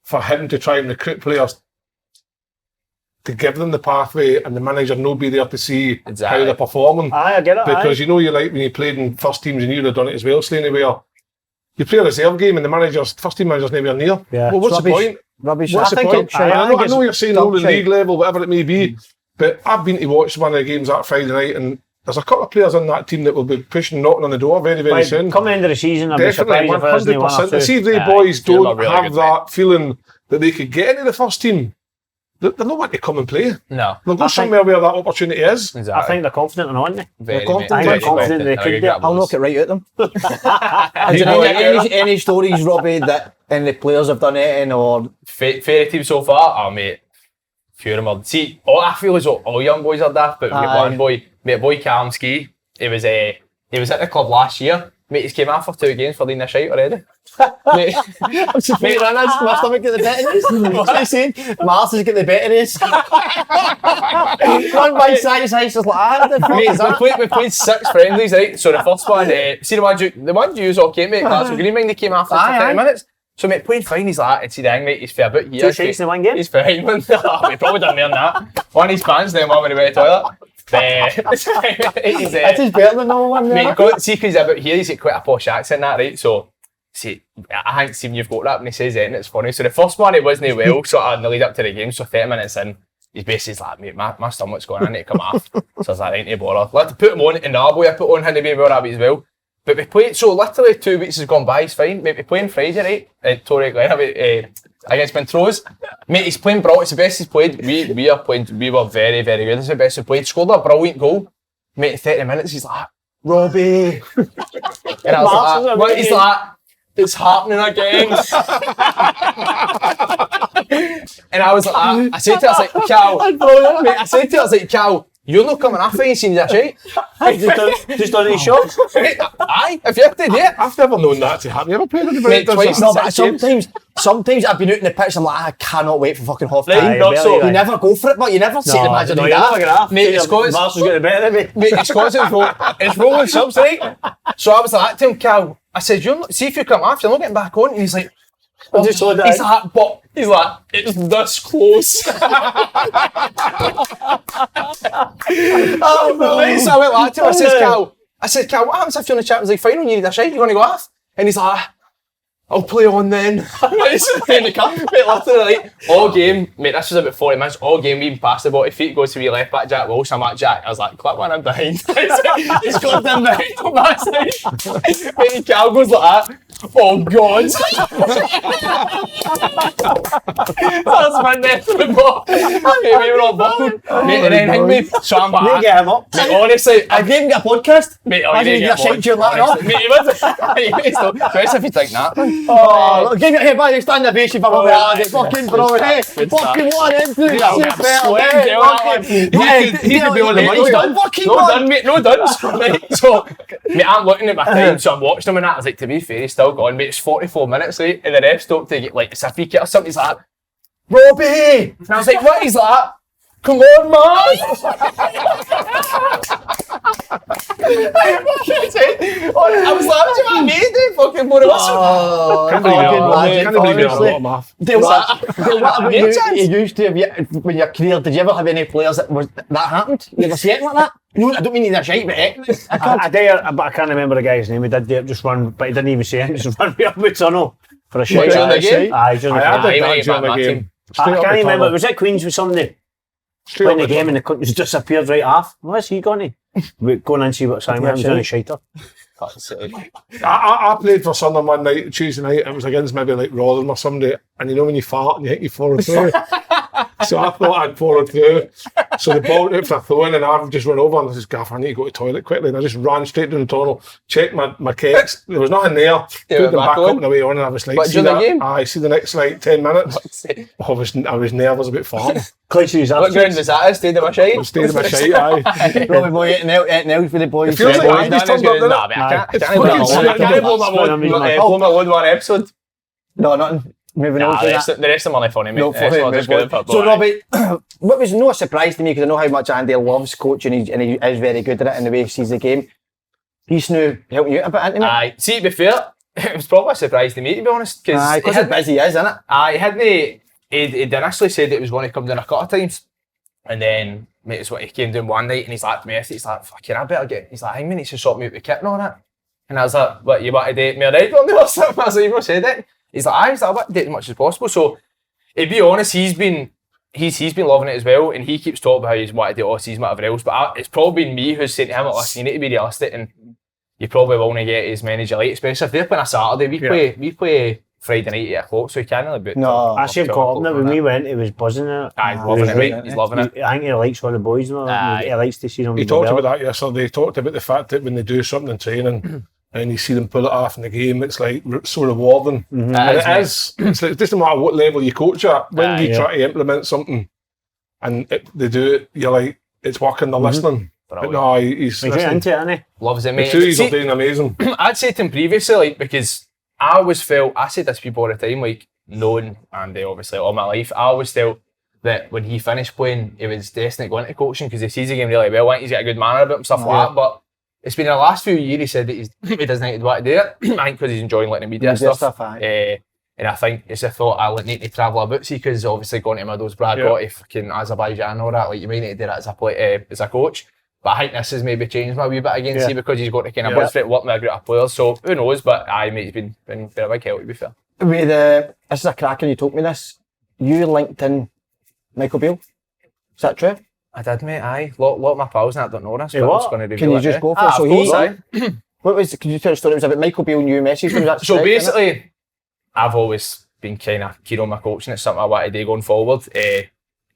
for him to try and recruit players to give them the pathway and the manager not be there to see how they're performing. I get it. Because you know, you like when you played in first teams and you'd have done it as well, Slaney, where you play a reserve game and the first team manager's nowhere near. Yeah. Well, what's the point? Rubbish. What's the point? I know you're saying all the league level, whatever it may be, but I've been to watch one of the games that Friday night and there's a couple of players in that team that will be knocking on the door very, very soon. Coming into the season, I'd be surprised if there's no 100%. See if the boys don't have that feeling that they could get into the first team, they're not want to come and play. No. They'll go somewhere where that opportunity is. Exactly. I think they're confident enough, aren't they? They're confident they could get. I'll knock it right at them. Any stories, Robbie, that any players have done it or fairy team so far? Oh, mate. Few of them. See, I feel as though all young boys are daft, but we got one boy, mate, boy Callum Ski. He was at the club last year, Mate, he's came after 2 games for leading a shite already. Mate, I'm surprised my stomach get the better of this. What's he saying? Mars has got the better of this. One by size, just like that. Mate, we played 6 friendlies, right? So the first one, see the one you all came, mate, that's Green Mind, they came after 30 minutes. So mate, playing fine, he's like, and see the thing, mate, he's for about here. 2 shakes in one game? He's for Hyman. We probably done more than that. One of his pants, then one when he went to the toilet. That is better than no one. Mate, see, because he's about here, he's got quite a posh accent, that, right? So, see, I think, see, you've got that when he says it, and it's funny. So the first one, it wasn't well, sort of in the lead up to the game, so 30 minutes in, he's basically like, mate, my stomach's going, I need to come off. So I was like, I ain't to bother. Let's put him on, and the other boy I put on had to be well rabbit as well. But we played, so literally 2 weeks has gone by, it's fine. Mate, we playing Friday, right? Tory Glen, against Montrose. Mate, he's playing brilliant, it's the best he's played. We were very, very good. It's the best he played. Scored a brilliant goal. Mate, 30 minutes, he's like, Robbie. And I was like, what? He's like, it's happening again. And I was like, I said to her, I was like, Cal, mate, I said to her, I was like, Cal, you're not coming after you seen that shit. Just done any shots? Aye, if you have to do it. I've never known that to happen. You ever played anybody? Twice. No, but sometimes I've been out in the pitch, I'm like, I cannot wait for fucking half time. Right, not so. You never go for it, but you never see the manager do that. Mate, it's cause Marshall's got the better of me. Mate, it's cause it's rolling subs, right? So I was like to him, Cal, I said, see if you come off, you're not getting back on. And he's like, oh, he's like, but he's like, it's this close. Oh, no. So I went like to him, I said, Cal, what happens if you're in the Champions League final and you need a shite? You going to go off? And he's like, I'll play on then. In the cup, mate, literally, like, all game, mate, this was about 40 minutes, all game, we even passed the ball to feet, goes to wee left back, Jack Walsh, I'm like, Jack, I was like, clap one, I'm behind. He's got them behind on that side. Mate, Cal goes like that. Oh God! That's my net to the ball. Mate, we were all buckled. Mate, and then me, so I'm back. You get him up. Mate, honestly, I gave him a podcast. Mate, I didn't get a shit to your laptop. Mate, he was. Especially if you think that. Oh, give it here, buddy. Stand ovation for Robbie. Fucking bro, hey, fucking what an influence. He could be on the money. No done, mate. No done. So, mate, I'm looking at my time, so I'm watching him and that. I was like, to be fair, he's still gone, mate. It's 44 minutes late, and the ref stopped to get like a free kick or something. He's like, Robbie! And I was like, what? He's like, come on, man! I was like, what do you want me to do? Fucking blow the whistle. Can't believe you have a lot of math. You used to, when your career, did you ever have any players that happened? You ever see anything like that? No, I don't mean he's a shite, but I can't remember the guy's name. He did just run, but he didn't even say it. Just run me up with tunnel for a shot. During the game? Aye, during the game. I can't remember. Was it Queens with somebody playing the game and the cunt just disappeared right off? Where's he gone? Go and see what Simon was doing a shiter. I played for Sunderland one night, Tuesday night. It was against maybe like Rotherham or somebody, and you know when you fart and you hit your forward through. So I thought I'd forward through. So the ball out for a throw in, and I've just run over and I said, Gaffer, I need to go to the toilet quickly. And I just ran straight down the tunnel, checked my kicks. There was nothing there. Put them back up and away on, and I was like, what, see that? I see the next like 10 minutes. I was nervous about farting. What ground was that? Stayed in my shite? Stayed in my shite, aye. Robbie boy, eating out for the boys. It feels like Andy's turned up, doesn't it? I can't blow my load one episode. No, nothing. Moving on to that. The rest of them are funny, mate. No, so Robbie, what was no surprise to me, because I know how much Andy loves coaching and he is very good at it in the way he sees the game. He's now helping you out a bit, isn't he? Aye. See, to be fair, it was probably a surprise to me, to be honest. Because how busy he is, isn't it? Aye, he'd initially said it was going to come down a couple of times. And then, mate, it's what he came down one night and he's like to me, he's like, fucking, I better get, he's like, Hangman needs to sort me out with the kit and all that. And I was like, what, you want to date me already on or something? I was like, you said it. He's like, I want to date as much as possible. So, to be honest, he's been loving it as well, and he keeps talking about how he's wanted to do all season, whatever else. But it's probably been me who's saying to him, listen, you need to be realistic, and you probably will not get as many as you like, especially if they're playing a Saturday. We play Friday night at 8 o'clock, so he can't really boot. No, I see him caught up. When we went, he was buzzing it. He's loving it, right? He's loving it. I think he likes all the boys. He likes to see them. He talked about that yesterday. He talked about the fact that when they do something in training, and you see them pull it off in the game, it's like so rewarding. And it is. It's like, it doesn't matter what level you coach at. When you try to implement something and they do it, you're like, it's working, they're listening. But no, he's into it, isn't he? Loves it, mate. The two are doing amazing. I'd said to him previously, like, because I always felt, I said this to people all the time, like, knowing Andy obviously all my life, I always felt that when he finished playing, he was destined to go into coaching because he sees the game really well. I think he's got a good manner about him, stuff like that. But it's been in the last few years he said that he doesn't think he'd want to do it. I think because he's enjoying like the media stuff. And I think it's a thought I need to travel a bit, see, because obviously going to Middlesbrough, got to fucking Azerbaijan and all that, like you might need to do that as a coach. But I think this has maybe changed my wee bit again, see, because he's got to kind of work with a group of players. So who knows? But mate, he's been a big help, to be fair. This is a cracker, you told me this. You linked in Michael Beale. Is that true? I did, mate, aye. Lot of my pals and I don't know this, but I'm just going to Can you just go for it? So can you tell the story? It was about Michael Beale and you messaged him? So basically, I've always been kind of keen on my coaching. It's something I want to do going forward.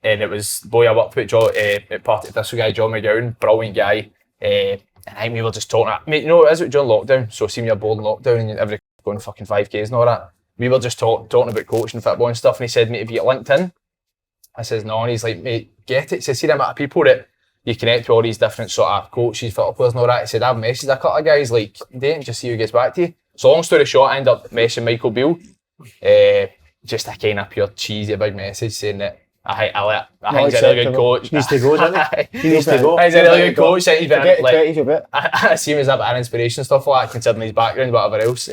And it was boy I worked with at Partick Thistle guy, John McGowan, brilliant guy. And I think we were just talking, mate, you know, it is during lockdown, so seeing you're bored in lockdown and every going fucking 5Ks and all that. We were just talking about coaching football and stuff, and he said, mate, have you got LinkedIn? I says, no, and he's like, mate, get it. He says, see the amount of people that you connect with, all these different sort of coaches, football players and all that. He said, I've messaged a couple of guys, like, didn't just see who gets back to you. So long story short, I ended up messaging Michael Beale. Just a kind of pure cheesy big message saying that I think he's a really good coach. He needs to go, doesn't he? He needs to go. He's a really good coach. He's been like, I see him as an inspiration and stuff like that, considering his background, whatever else.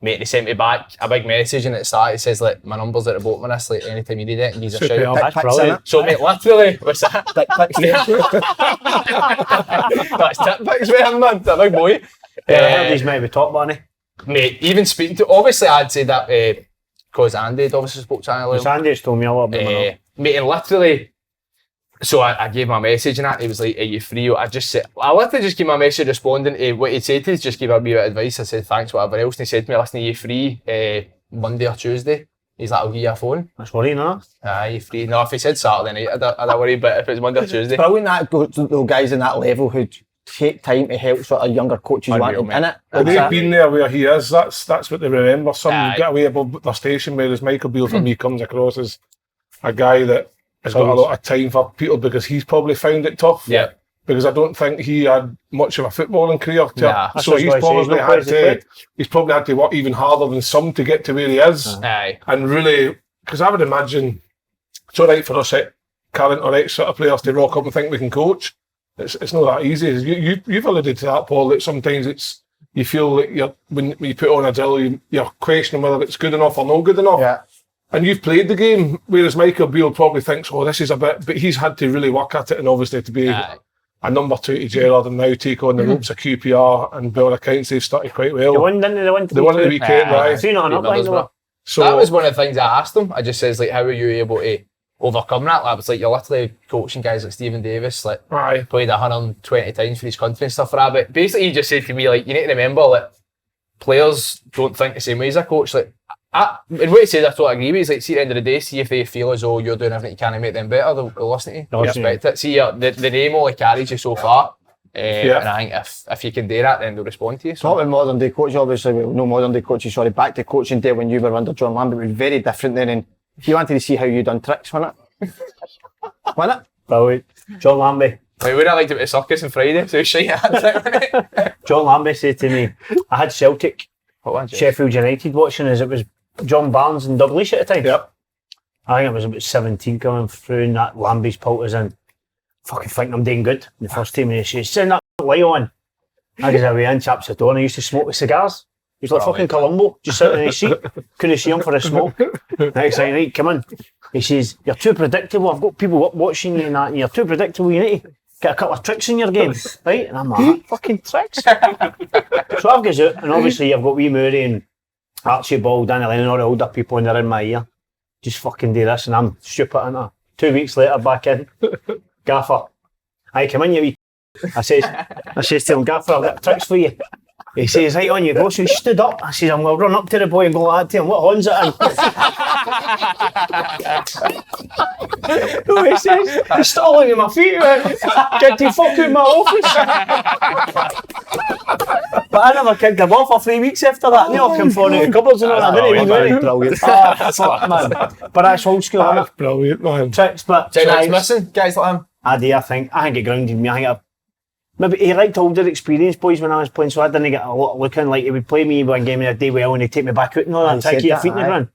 Mate, they sent me back a big message and at the start it says like my number's at the bottom of this, like anytime you need it, and he's a shout. That's brilliant. So mate, literally, what's that? That's tip picks with him, man. The big boy. He's maybe top money. Mate, even speaking to, obviously I'd say that because Andy had obviously spoke to Andy. Andy's told me a lot about mate, and literally, so I gave my message and that, he was like, are you free? I literally just gave my message responding to what he'd said to us, just gave a wee bit of advice. I said, thanks, whatever else. And he said to me, listen, are you free Monday or Tuesday? He's like, I'll give you a phone. That's worrying, isn't it? Aye, you free. No, if he said Saturday night, I don't worry, but if it's Monday or Tuesday. But I wouldn't that go to those guys in that level who take time to help sort of younger coaches wanting in it. Well, they've been there where he is, that's what they remember. Some get away above their station, whereas Michael Beale for me comes across as a guy that has got a lot of time for people because he's probably found it tough. Yeah. Because I don't think he had much of a footballing career. So he's probably had to work even harder than some to get to where he is. Aye. And really, because I would imagine it's all right for us current or ex sort of players to rock up and think we can coach. It's not that easy. You've alluded to that, Paul, that sometimes you feel like when you put on a drill, you're questioning whether it's good enough or not good enough. Yeah. And you've played the game, whereas Michael Beale probably thinks, oh, this is a bit, but he's had to really work at it, and obviously to be a number 2 to Gerrard and now take on the ropes of QPR and Bell accounts, they've started quite well. They won at the weekend, right? 3-0 up. So that was one of the things I asked him. I just says, like, how were you able to overcome that? Like, it's like you're literally coaching guys like Stephen Davis, like played 120 times for his country and stuff like that. But basically, he just said to me, like, you need to remember that players don't think the same way as a coach. Like, and what he says, I totally agree with. He's like, see, at the end of the day, see if they feel as though you're doing everything you can to make them better, they'll listen to you. They'll respect it. See, the name only carries you so far. And I think if you can do that, then they'll respond to you. So. Not with modern day coaches, obviously, no modern day coaches, back to coaching day when you were under John Lambert, it was very different then. And if you wanted to see how you done tricks, wasn't it? Wasn't it? Brilliant. John Lambie. We would have liked it with circus on Friday, so shite had John Lambie said to me, I had Celtic, Sheffield United watching as it was John Barnes and Douglas at the time. Yep. I think I was about 17 coming through and that Lambie's pult us in. Fucking thinking I'm doing good. The first time he says, send that light on. I goes away in, chaps the door, and I used to smoke with cigars. He was like fucking Columbo, just sitting in his seat. Couldn't see him for a smoke. Next thing, right, come in. He says, you're too predictable. I've got people watching you and that. You're too predictable. You need to get a couple of tricks in your game. Right? And I'm like, fucking tricks? So I've goes out, and obviously I've got wee Murray and Archibald, Danny Lennon, all the older people, and they're in my ear. Just fucking do this, and I'm stupid, isn't I? 2 weeks later, back in. Gaffer, I come in, you wee. I says to him, Gaffer, I've got tricks for you. He says, right on you go. So he stood up. I says, I'm going to run up to the boy and go like that to him. What horn's it in? So he says, he's stalling in my feet. Get the fuck out of my office. But I never kicked him off for 3 weeks after that. And they all come falling out of cupboards and all that. Didn't he? Brilliant. Fuck, man. But that's old school, isn't it? Brilliant, man. Tricks, but that's missing, guys like him. I think it grounded me. I think Maybe he liked older experienced boys when I was playing, so I didn't get a lot of looking. Like, he would play me one game and I'd do well and he'd take me back out and all that, try to keep your feet in the ground.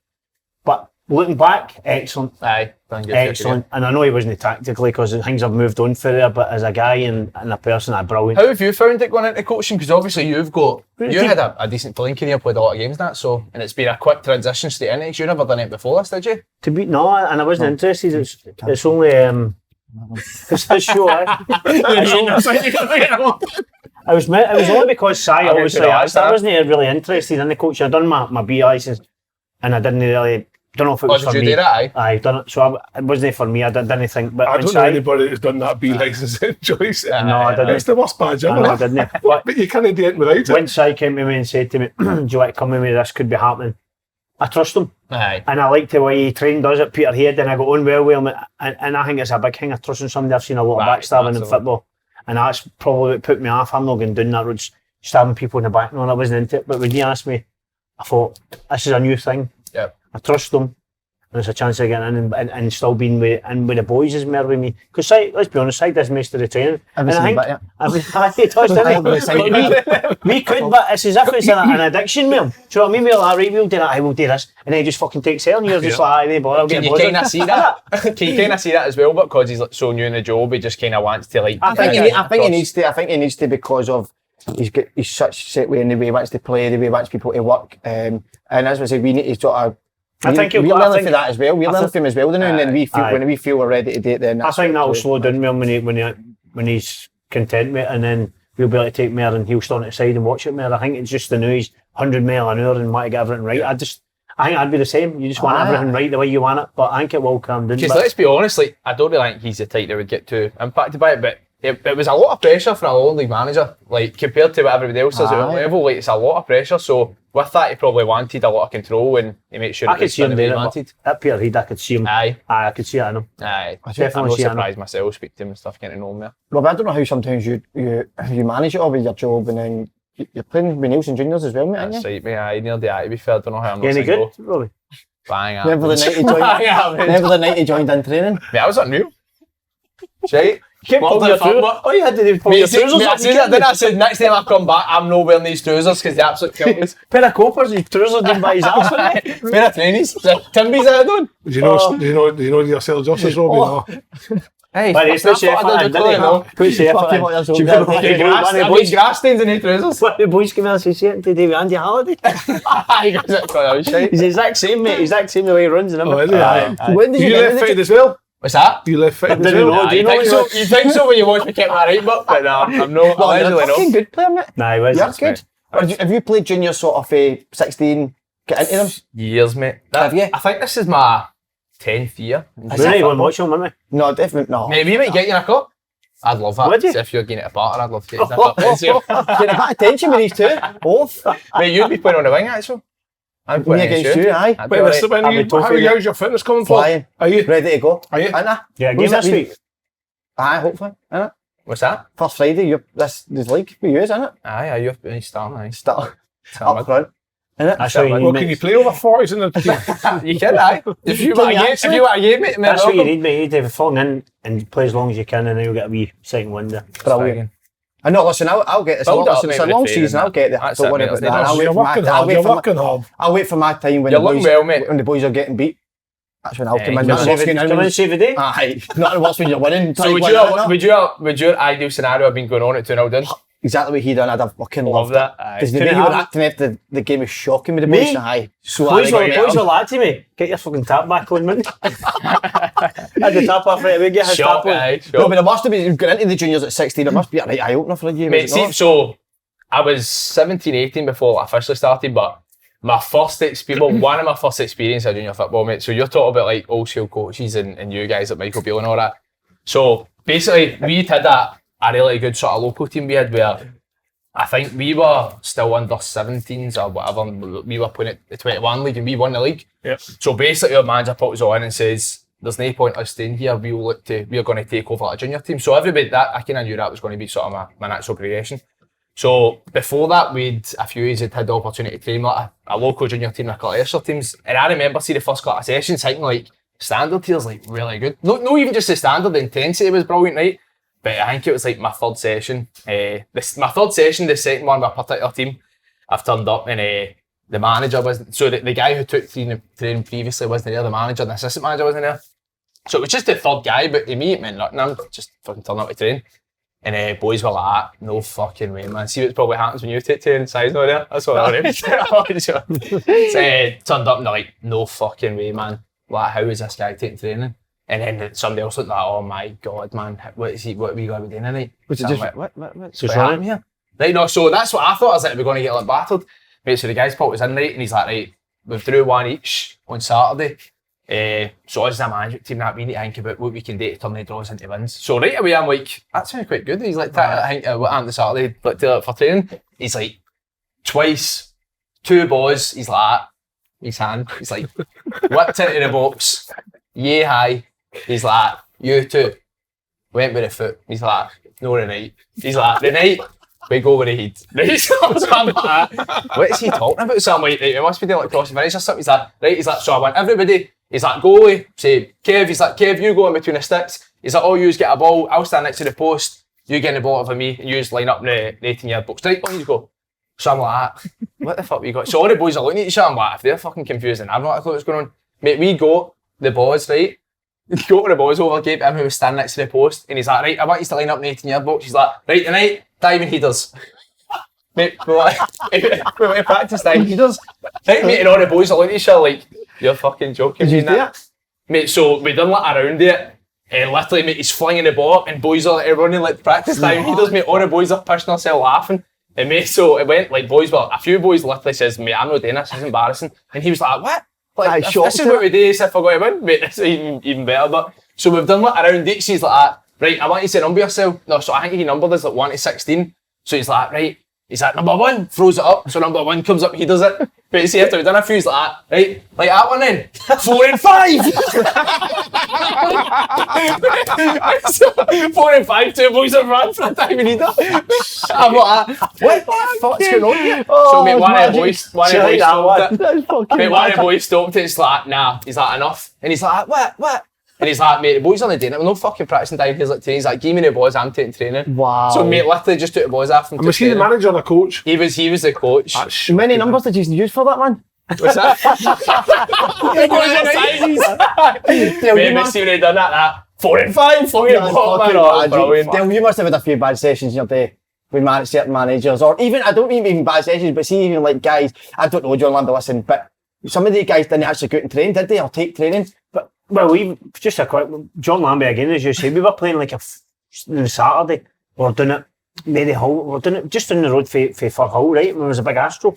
But looking back, excellent. Aye. Excellent. And I know he wasn't tactically because things have moved on for there, but as a guy and a person, brilliant. How have you found it going into coaching? Because obviously you had a decent playing career, played a lot of games and that, so, and it's been a quick transition straight into it. You never done it before this, did you? No, and I wasn't interested. It's only it's a show. It was only because Si obviously asked. I wasn't really interested in the coach. I'd done my B license and I didn't really. Don't know if it was for me. Did you do that? I've done it, so it wasn't for me. I didn't think. But I don't know anybody who's done that B license in Joyce. No, I didn't. It's the worst badge ever. I didn't. But you can't do it without it. When Si came to me and said to me, "Do you want to come with me? This could be happening." I trust him. Aye. And I like the way he trained us at Peterhead, and I got on well with him. And I think it's a big thing of trusting somebody. I've seen a lot of backstabbing in football, and that's probably what put me off. I'm not going down that road, stabbing people in the back. No, I wasn't into it. But when he asked me, I thought, this is a new thing. Yep. I trust them. And it's a chance of getting in and still being with the boys is more with me. Because let's be honest, Si does most of the training. We could, but it's as if it's an addiction, man. Do you know what I mean? We'll do that, we'll do this. And then he just fucking takes it and you're just like, I'll get Can you kind of see that? Can you kind of see that as well? But because he's like so new in the job, he just kind of wants to like... I think he needs to because of he's such set way in the way he wants to play, the way he wants people to work. And as I say, we need to sort of... We're learning for that as well. We're learning from him as well, and then when we feel we're ready to do it, then I think that'll slow down when he's content with it, and then we'll be able to take more and he'll stand at the side and watch it more. I think it's just the noise, 100 mile an hour and want to get everything right. I think I'd be the same. You just want everything right the way you want it, but I think it will calm down. Because let's be honest, like, I don't really think he's the type that would get too impacted by it, but it was a lot of pressure for a long-league manager, like, compared to what everybody else does at that level. Like, it's a lot of pressure, so with that he probably wanted a lot of control and he made sure I could see him doing it. At Peterhead, I could see him. Aye, I could see it in him. Aye, I definitely I'm not surprised myself, speak to him and stuff, getting to know him there. Rob, I don't know how sometimes you manage it all with your job, and then you're playing with Nielsen Juniors as well, mate, aren't you? That's right, mate. I nearly did, to be fair. I don't know how I'm not any single. good, really? Bang, Remember the night he joined in training? Mate, I was unreal. Right? You had to do pull your trousers up. I said next time I come back, I'm not wearing these trousers because they absolutely killed me. Pair of coppers, his trousers didn't buy his arse. Pair of trainees. Timbies I had on. Do you know yourself justice, Robbie? Hey, but it's not effort, push the effort in. Boys grass stains in his trousers. What the boys come out and say to David Andy Halliday? He's the exact same, mate. Exact same the way he runs and everything. When did you left footed as well? What's that? You left footed as well? well? You think so when you watch me keep my right butt, but no, I'm not. You're a fucking good player, mate. Nah, he was. You're good. Have you played junior sort of 16, get into them? Years, mate. Have you? I think this is my 10th year. We're not going to watch him, aren't we? No, definitely not. Maybe we might get you in a cup. I'd love that. Would you? So if you're getting it apart, I'd love to get you in a cup. Get a bit of attention with these two, both. Mate, you'd be playing on the wing, actually. I'm playing against you, aye. Wait, how's your fitness coming for? Flying. Are you ready to go? Are you? Yeah, game this week. Aye, hopefully. Innit? What's that? First Friday, this league for you, isn't it? Aye, you're starting, aye. Start up front. Well, can you play over 40s in the team? You can, aye. If you want to game it, that's what you need, mate. You need to have a falling in and play as long as you can, and then you'll get a wee second window. Brilliant. I know, listen, I'll get this. It's a long season, I'll get there. Don't worry about that. I'll wait for my time when the boys are getting beat. That's when I'll come in. Come and save the day? Aye, nothing worse when you're winning. So would your ideal scenario have been going on at 2-0 down? Exactly what he done, I'd have fucking loved that. Because the way you were acting after the game was shocking with the boys. Aye. So boys were like to me, get your fucking tap back on, man. I had the tap off right away, get his tap on. No, but it must have been, going into the juniors at 16, it must be a right eye-opener for you. Mate, see, so I was 17, 18 before I officially started, but my first experience, one of my first experiences of junior football, mate, so you're talking about like old school coaches and you guys like Michael Beale and all that. So basically, we'd had a really good sort of local team we had where I think we were still under 17s or whatever. We were playing at the 21 league and we won the league. Yep. So basically our manager put us on and says, there's no point us staying here, we're going to take over a junior team. So everybody, that I kind of knew that was going to be sort of my natural progression. So before that, a few years had the opportunity to train like a local junior team, a couple of Ayrshire teams. And I remember the first couple of sessions thinking like, standard here's like really good. No, even just the standard, the intensity was brilliant, right? But I think it was like my third session. My third session, the second one with a particular team, I've turned up and the manager wasn't, so the guy who took training previously wasn't there, the manager and the assistant manager wasn't there. So it was just the third guy, but to me it meant nothing. I'm just fucking turning up to train. And boys were like, no fucking way, man. See what probably happens when you take training, size not there. That's what I turned up and they're like, no fucking way, man. Like, how is this guy taking training? And then somebody else looked like, oh my god, man, what are we going to be doing tonight? Was it so just, what's happening here? Right, no, so that's what I thought. I was like, we're going to get like battered. Mate, so the guy's put us in, right, and he's like, right, we've drew one each on Saturday. So as a management team, that we need to think about what we can do to turn the draws into wins. So right away, I'm like, that sounds quite good. He's like, I think what happened this Saturday, like, for training. He's like, twice, 2 balls. He's like, his hand. He's like, whipped into the box, yay high. He's like, you two, went with the foot. He's like, no, the night. He's like, the night, we go with the head. Right, so I'm like, what is he talking about? So I'm like, right, we must be doing like crossing finish or something. He's like, right, he's like, so I want everybody. He's like, goalie, say, Kev, he's like, Kev, you go in between the sticks. He's like, all you get a ball, I'll stand next to the post, you get the ball over me, and you just line up in the 18-yard box. Right, on you go. So I'm like, what the fuck we got? So all the boys are looking at each other, I'm like, if they're fucking confused and I've not a clue what's going on. Mate, we got the balls, right? Go to the boys over, gave him who was standing next to the post, and he's like, right, I want you to line up in the 18-yard box. He's like, right, tonight, diving headers. Mate, we went to practice diving headers. Right, mate, and all the boys are looking at each other like, you're fucking joking. Did you do it? Mate, so we done like around it, and literally, mate, he's flinging the ball up, and boys are like, running like practice diving headers, mate, all the boys are pushing themselves laughing. And mate, so it went like a few boys literally says, mate, I'm not doing this, it's embarrassing. And he was like, what? Like, this is what we do, if we're going to win, mate, this is even better. But so we've done like around it, he's like, right, I want you to number yourself. No, so I think he numbered us like 1 to 16. So he's like, right, he's like, number 1, throws it up. So number 1 comes up, he does it. But you see, after we've done a few, he's like, right, like that one then. 4 and 5. So, 4 and 5, 2 boys have run for the time we need it. I'm like, what the fuck's going on here? So mate, one of the boys stopped it. Mate, one of the boys stopped it. It's like, nah. He's like, enough. And he's like, what? And he's like, mate, the boys only doing it. We're not fucking practicing down here like today. He's like, give me the boys, I'm taking training. Wow. So mate, literally just took the boys off. And was he the manager or the coach? He was the coach. How many numbers did you use for that, man? What's that? Maybe see when he done that. 4 and 5, fucking brilliant. Dale, you must have had a few bad sessions in your day with certain managers, or even, I don't mean even bad sessions, but see even like guys, I don't know, John Lambert, listen, but some of the guys didn't actually go out and train, did they, or take training? But well, just a quick, John Lambert again, as you say, we were playing like on Saturday, we were doing it, Mary Hull, we were doing it just on the road for Hull, right, and there was a big Astro.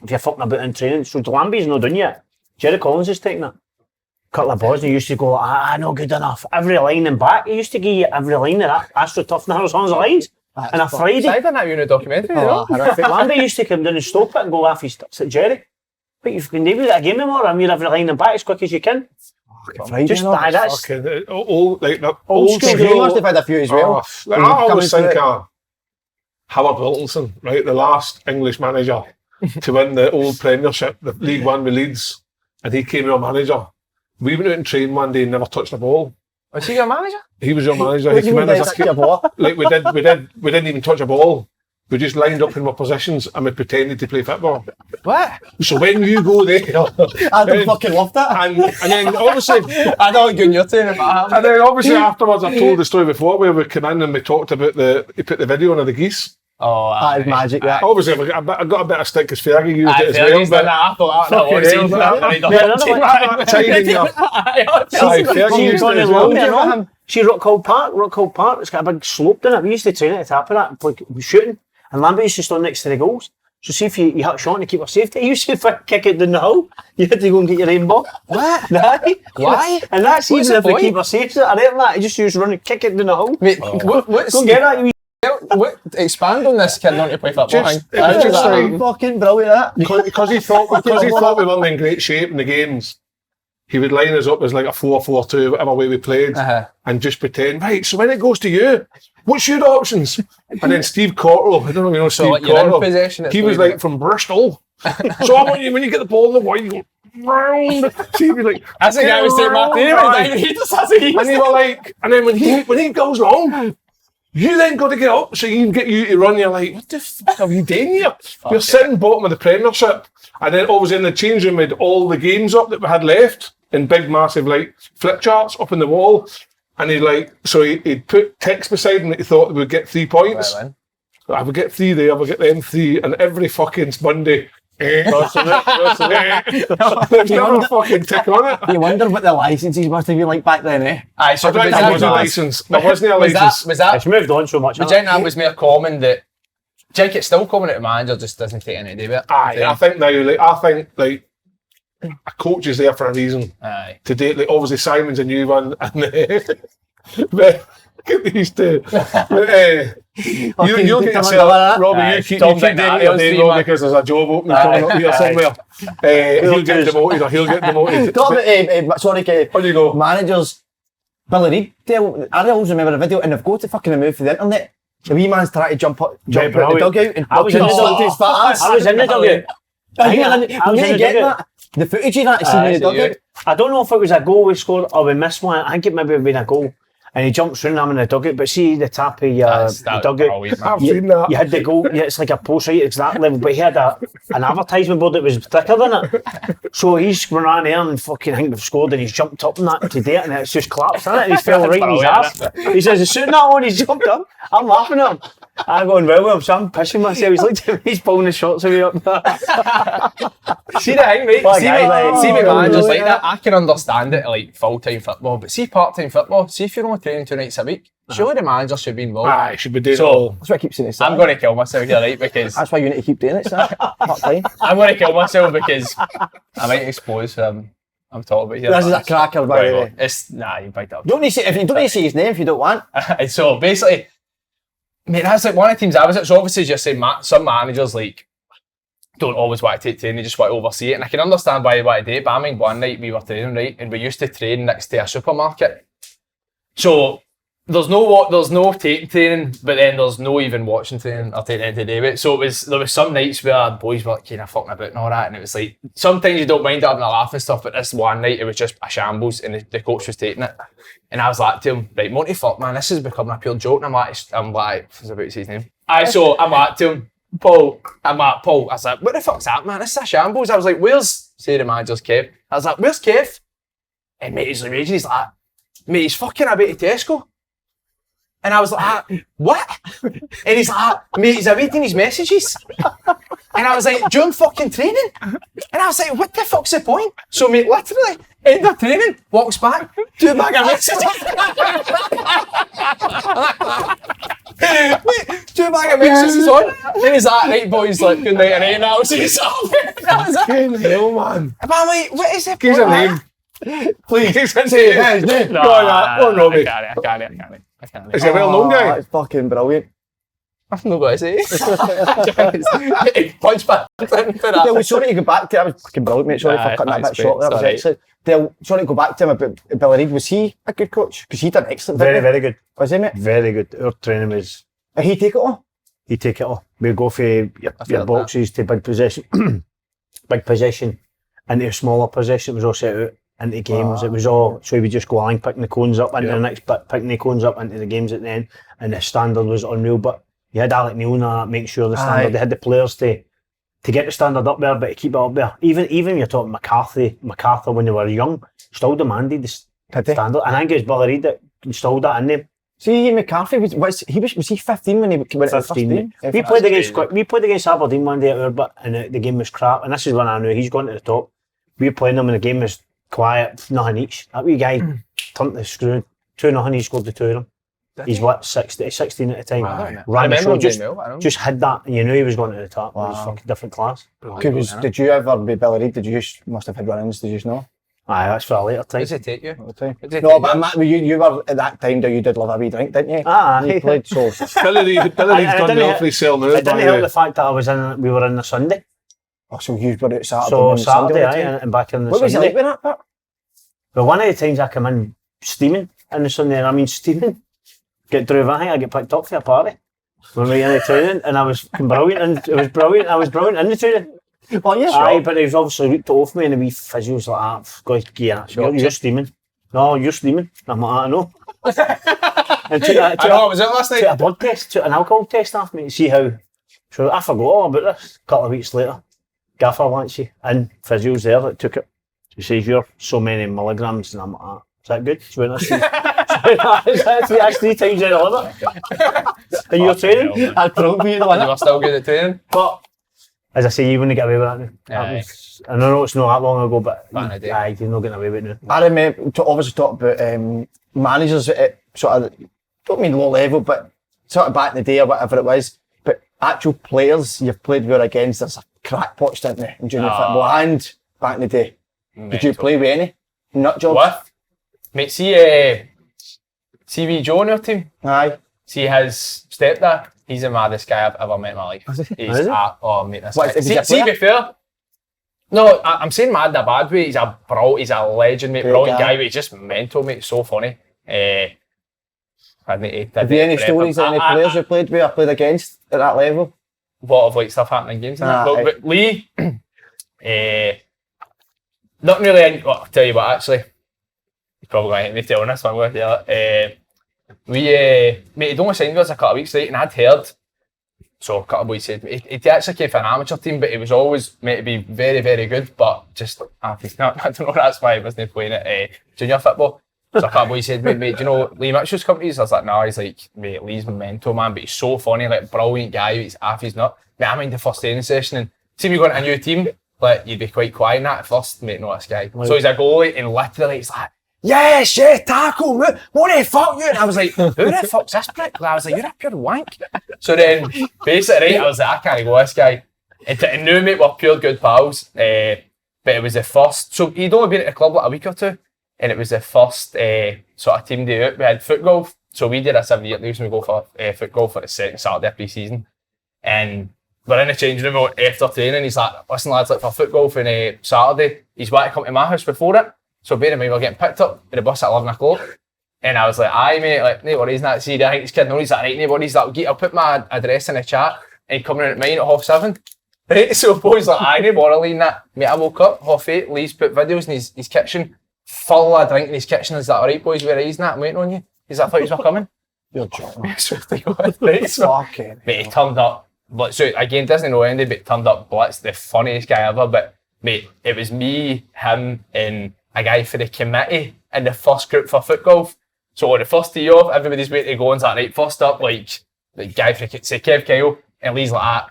If you're fucking about in training, so Lambie's not done yet. Jerry Collins is taking it. Couple of boys, and he used to go, not good enough. Every line and back, he used to give you every line of that Astro tough and on the lines. And a Friday. I done that in a documentary, Lambie used to come down and stop it and go off his stuff at Jerry. But you've been able to get a game tomorrow, I'm here every line and back as quick as you can. Just that's old school. You must have had a few as well. I always think Howard Wilkinson, right, the last English manager to win the old Premiership, the League One with Leeds, and he came our manager. We went out and trained one day and never touched the ball. Was he your manager? He was your manager. He came in as a like we didn't even touch a ball. We just lined up in our positions and we pretended to play football. What? So when you go there, I fucking loved that. And then obviously, I don't get your team. And then obviously afterwards, I told the story before where we came in and we talked about he put the video on of the geese. Oh, that is magic. That. Obviously, I got a bit of stick because Fergie used it as well. But I thought that was See Rockhold Park, it's got a big slope down it. We used to train at the top of that, like shooting. And Lambert used to stand next to the goals. So see if you hit a shot and keep her safety. He used to kick it down the hill. You had to go and get your rainbow. What? Why? And that's even if the keeper saves it. I reckon that. He just used to run and kick it down the hill. Mate, go and get that. Expand on this kid not to play football. Just fucking brilliant. Because he thought we weren't in great shape in the games. He would line us up as like a 4-4-2, whatever way we played, and just pretend, right, so when it goes to you, what's your options? And then Steve Cotterill, I don't know if you know Steve Cotterill, he was like from Bristol. So I want you, when you get the ball in the wide, you go round. So he'd be like, that's the guy who was doing my theory. He just has a and he were like, and then when he goes wrong, You then got to get up so you can get you to run. You're like, what the fuck are you doing here? You're sitting bottom of the Premiership. And then obviously in the change room we had all the games up that we had left in big massive like flip charts up in the wall. And he'd put text beside him that he thought we would get 3 points. Right, I would get 3 there, I would get them 3. And every fucking Monday, there's never a fucking tick on it. You wonder what the licenses must have been like back then, eh? Aye, so I don't think there was a licence. There wasn't a licence. Was that It's moved on so much. do you think that was more common that do you think it's still common that the manager just doesn't take any day with it? Aye, I think now, like, a coach is there for a reason. Aye. To date, like, obviously Simon's a new one, and but get these two. You'll get yourself, Robbie. You keep doing your day, Robbie, because there's a job opening coming up here somewhere. He'll get demoted, or he'll get demoted. Talk about, On you go. managers. Billy Reid, I always remember a video, and they've got to fucking remove for the internet. The wee man's trying to jump out the dugout and I was in the dugout. I was in the dugout. The footage of that is seen in the dugout. I don't know if it was a goal we scored or we missed one. I think it maybe have been a goal. And he jumps through and I'm in the dugout. But see the top of the dugout. I've seen that. You had the goal. Yeah, it's like a post right at that level. But he had an advertisement board that was thicker than it. So he's run there and fucking think they've scored and he's jumped up on that to do it and it's just collapsed in it. And he fell right in his ass. He says, as soon as that on, he's jumped up. I'm laughing at him. I'm going, well, so I'm pissing myself. He's like, he's pulling the shots away up there. See the thing, mate. Like, See me managers like that. I can understand it like full-time football, but see part-time football. See if you're only training 2 nights a week, surely the manager should be involved. Aye, should be doing it all. That's what I keep saying. I'm going to kill myself here, right? Because That's why you need to keep doing it, sir. Part-time. I'm going to kill myself because I might expose I'm talking about here. This is a cracker, by the way. It's you picked up. Don't need to say, if you don't need to say his name if you don't want. So basically, mate, that's like one of the teams I was at. So obviously, just saying, some managers like don't always want to take training; they just want to oversee it. And I can understand why they want to do it. But I mean, one night we were training, right, and we used to train next to a supermarket. So there's no taking training, but then there's no even watching training or taking anything to do with it. So there was some nights where boys were like kind of fucking about and all that, and it was like sometimes you don't mind having a laugh and stuff, but this one night it was just a shambles, and the coach was taking it, and I was like to him, right, Monty, fuck man, this is becoming a pure joke. And I'm like, I was about to say his name. So I'm like to him, Paul. I was like, what the fuck's that, man? This is a shambles. I was like, where's say the manager's Kev? I was like, where's Kev? And mate, he's raging. He's like, mate, he's fucking about to Tesco. And I was like, what? And he's like, mate, he's awaiting his messages. And I was like, during fucking training? And I was like, what the fuck's the point? So mate, literally, end of training, walks back, 2 bag of messages. Mate, 2 bag of messages on. And he's like, right boys, like, good night and eight, and I was see yourself. Fucking hell, man. But I'm like, what is the point? Give us a name. Please, say his name. No, Go on, Robbie. I can't. Is he a well-known guy? It's fucking brilliant. I've not got to say. Punch back. Dale, sorry to go back to, that was fucking brilliant, mate. Sorry for cutting that bit short. That was excellent. Dale, sorry to go back to him about Billy Reid. Was he a good coach? Because he done excellent. Very, very good. Was he, mate? Very good. Our training was... And he take it on? He take it all. We'd go for your boxes to big possession, into a smaller possession. It was all set out into games. It was all, so we would just go along picking the cones up into the next bit, picking the cones up into the games at the end, and the standard was unreal. But you had Alec Neil and that, make sure the standard, they had the players to get the standard up there, but to keep it up there. Even you're talking MacArthur when they were young, still demanded the standard. And I think it was Billy Reid that installed that in them. See, McCarthy, was he 15 when he went 15? We played against Aberdeen one day at Urbit, and the game was crap. And this is when I knew he's gone to the top. We were playing them and the game was quiet, nothing each. That wee guy turned the screw, 2-0, he scored the 2 of them. He's what, 16 at the time. Ran the show, just had that, and you knew he was going to the top. It was fucking different class. Did you ever be Billy Reid? Must have had run-ins, did you know? Aye, that's for a later time. Does it take you? No, but you were at that time, you did love a wee drink, didn't you? Aye. Played, so. Billy Reid's done the awfully sell now. It didn't help the fact that we were in the Sunday. Oh, so you were out Saturday. So Saturday, and back in the Sunday. What was it like with that bit? Well, one of the times I come in steaming in the Sunday, and I mean steaming. Get through everything, I get picked up for a party. When we were in the training, and I was brilliant, and it was brilliant. I was brilliant in the training. Oh, yeah, Aye, but he was obviously ripped off me, and the wee physio was like, "Go, yeah, you're steaming. No, you're steaming." I'm like, I know. And took I know, was it last a night? blood test, took an alcohol test after me to see how. So I forgot all about this. A couple of weeks later, Gaffer wants you, and physio's there that took it. He says, you're so many milligrams, and I'm like, is that good? She went, that's 3 times out of limit. And you're training? I'd probably be the one. You were still good at training? But, as I say, you wouldn't get away with that now. Aye. I know it's not that long ago, but Back in the day. aye, you're not getting away with it now. I remember, to obviously talk about managers at sort of, don't mean low level, but sort of back in the day or whatever it was, but actual players you've played with or against, there's a crackpots, didn't they, in junior football and back in the day. Did you play with any nut jobs? What? Mate, see wee Joe on your team? Aye. See his stepdad? He's the maddest guy I've ever met in my life. Is he? He's oh mate, this What, guy. is he a See, to player? be fair, no, I'm saying mad in a bad way. He's a legend, mate, Great brilliant guy. guy, but he's just mental, mate, so funny. Have you any stories of any players you played with or played against at that level? What of like stuff happening in games and that. Aye. But Lee, not really. Well, I'll tell you what, actually, he's probably going to hate me telling this one. With you. Mate, he'd only signed with us a couple of weeks late, and I'd heard. So a couple of boys said he actually came for an amateur team, but he was always meant to be very, very good. But just I don't know. That's why he wasn't playing at junior football. So a couple of boys said, mate, do you know Lee Mitchell's companies? I was like, no, he's like, mate, Lee's mental, man, but he's so funny, like, brilliant guy, he's he's not. Mate, I'm in the first training session, and see me going to a new team, like, you'd be quite quiet in that at first, mate, no, this guy. So he's a goalie, and literally, he's like, yes, yeah, tackle, what the fuck, you? And I was like, who the fuck's this prick? I was like, you're a pure wank. So then, basically, I was like, I can't go this guy. And now, mate, we're pure good pals, but it was the first, so he'd only been at the club like a week or two, and it was the first sort of team day out. We had foot golf, so we did this every year. We go for foot golf for the second Saturday of pre-season, and we're in the changing room after training. He's like, listen lads, like for foot golf on Saturday, he's wanted to come to my house before it. So bear in mind, we're getting picked up with the bus at 11 o'clock. And I was like, aye mate, like, no worries, not see, I think he's kidding. He's like, right, no worries, I'll put my address in the chat, and he'd come in at mine at 7:30. Right, so boys like, aye, no bother, Lee, that. Mate, I woke up, 8:30, Lee's put videos in his kitchen, full of drink in his kitchen. He's like, alright boys, where are you? I'm waiting on you. He's like, I thought you were coming. You're joking. Fucking mate, he turned up, but so again, doesn't know anything, but he turned up blitz, the funniest guy ever. But mate, it was me, him, and a guy for the committee in the first group for foot golf. So on the first tee off, everybody's waiting to go, and it's like, right, first up, like the guy for say Kev Kyle, and Lee's like,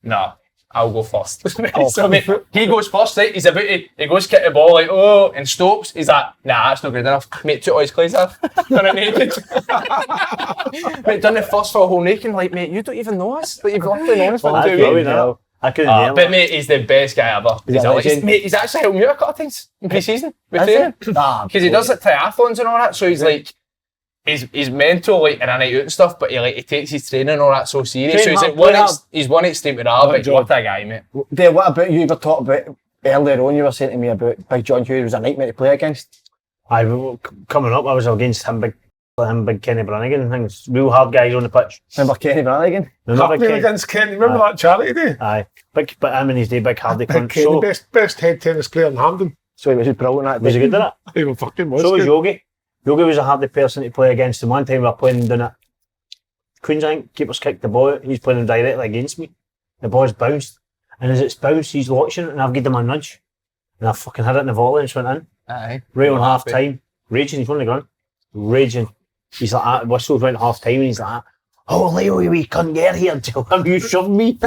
nah, I'll go first. So mate, he goes first, right? He's about to, he goes kick the ball like, oh, and Stokes, he's like, nah, that's not good enough. Mate, took all his clothes off, done it naked. Mate, done the first for a whole naked, like, mate, you don't even know us. Like, you've literally known us for 2 weeks. I couldn't hear But mate, he's the best guy ever. He's actually helped me out a couple of things in pre-season with training. Because he does like triathlons and all that, so he's like, he's mental like in a night out and stuff, but he takes his training and all that so serious. So he's like he's one extreme to the other, but what a guy, mate. Dave, what about you? You were talking about earlier on, you were saying to me about Big John Hughes was a nightmare to play against. Coming up, I was against him, big Kenny Brannigan and things. Real hard guys on the pitch. Remember Kenny Brannigan? Happening against Kenny, remember that charity day? Aye. But him in his day, big hardy Big cunt. Kenny, best head tennis player in Hampden. So he was brilliant that day. Was he good at it? He was fucking was So was good. Yogi. Yogi was a hardy person to play against. And one time we were playing down at Queen's, I think, keeper's kicked the ball out. He's playing directly against me. The ball's bounced. And as it's bounced, he's watching it, and I've given him a nudge. And I fucking hit it in the volley and it went in. Aye. Right on half time. Raging, he's on the ground. Raging. He's like that, whistles went half time, and he's like, oh Leo, we couldn't get here until him, you shoved me.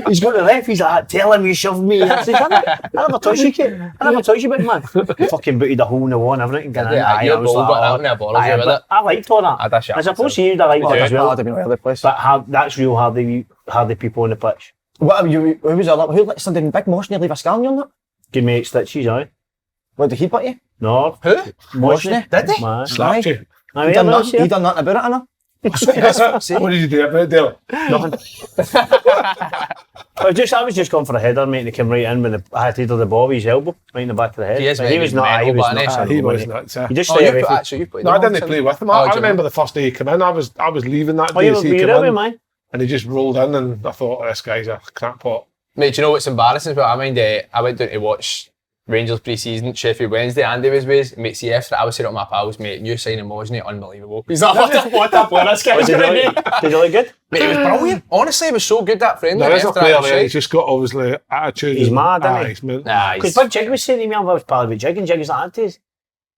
He's going to the ref, he's like, tell him you shoved me. I said, I never touched you, kid. I never touched you, big man. Fucking booted the hole in the wall and everything. Your ball got out in the ball, I liked all that. I suppose you I liked it as well. I'd have been all over the place. But that's real hardy people on the pitch. What you? Who was that? Who let something big motion leave a scar on you on that? Give me 8 stitches, aye. What, did he butt you? No. Who? Motion. Did he? Man. Slapped you. He done nothing about it, I know. What did you do about it, Dale? Nothing. I was just going for a header, mate, and he came right in when I had to header the ball with his elbow, right in the back of the head. He is, But mate, he was he's not. mental, He was but not. He was nuts. He just Oh, stayed you away put, from. you put No, I didn't play with him. Oh, I remember the first day he came in. I was leaving that Oh, day. you So he were came there, in, man. and he just rolled in, and I thought, oh, this guy's a crackpot. Mate, do you know what's embarrassing? But I went down to watch Rangers pre-season, Sheffield Wednesday, Andy was with, mate, see after I was saying to my pals, mate, new signing Mosney, unbelievable. He's like, what a player this guy's going to be. Did you look good? Mate, it was brilliant. Honestly, it was so good, that friendly. There is a player there, he's just got obviously attitude. He's mad, isn't he? He's mad. Because Big Jig was saying to me, I was part of Jig, and Jig was like,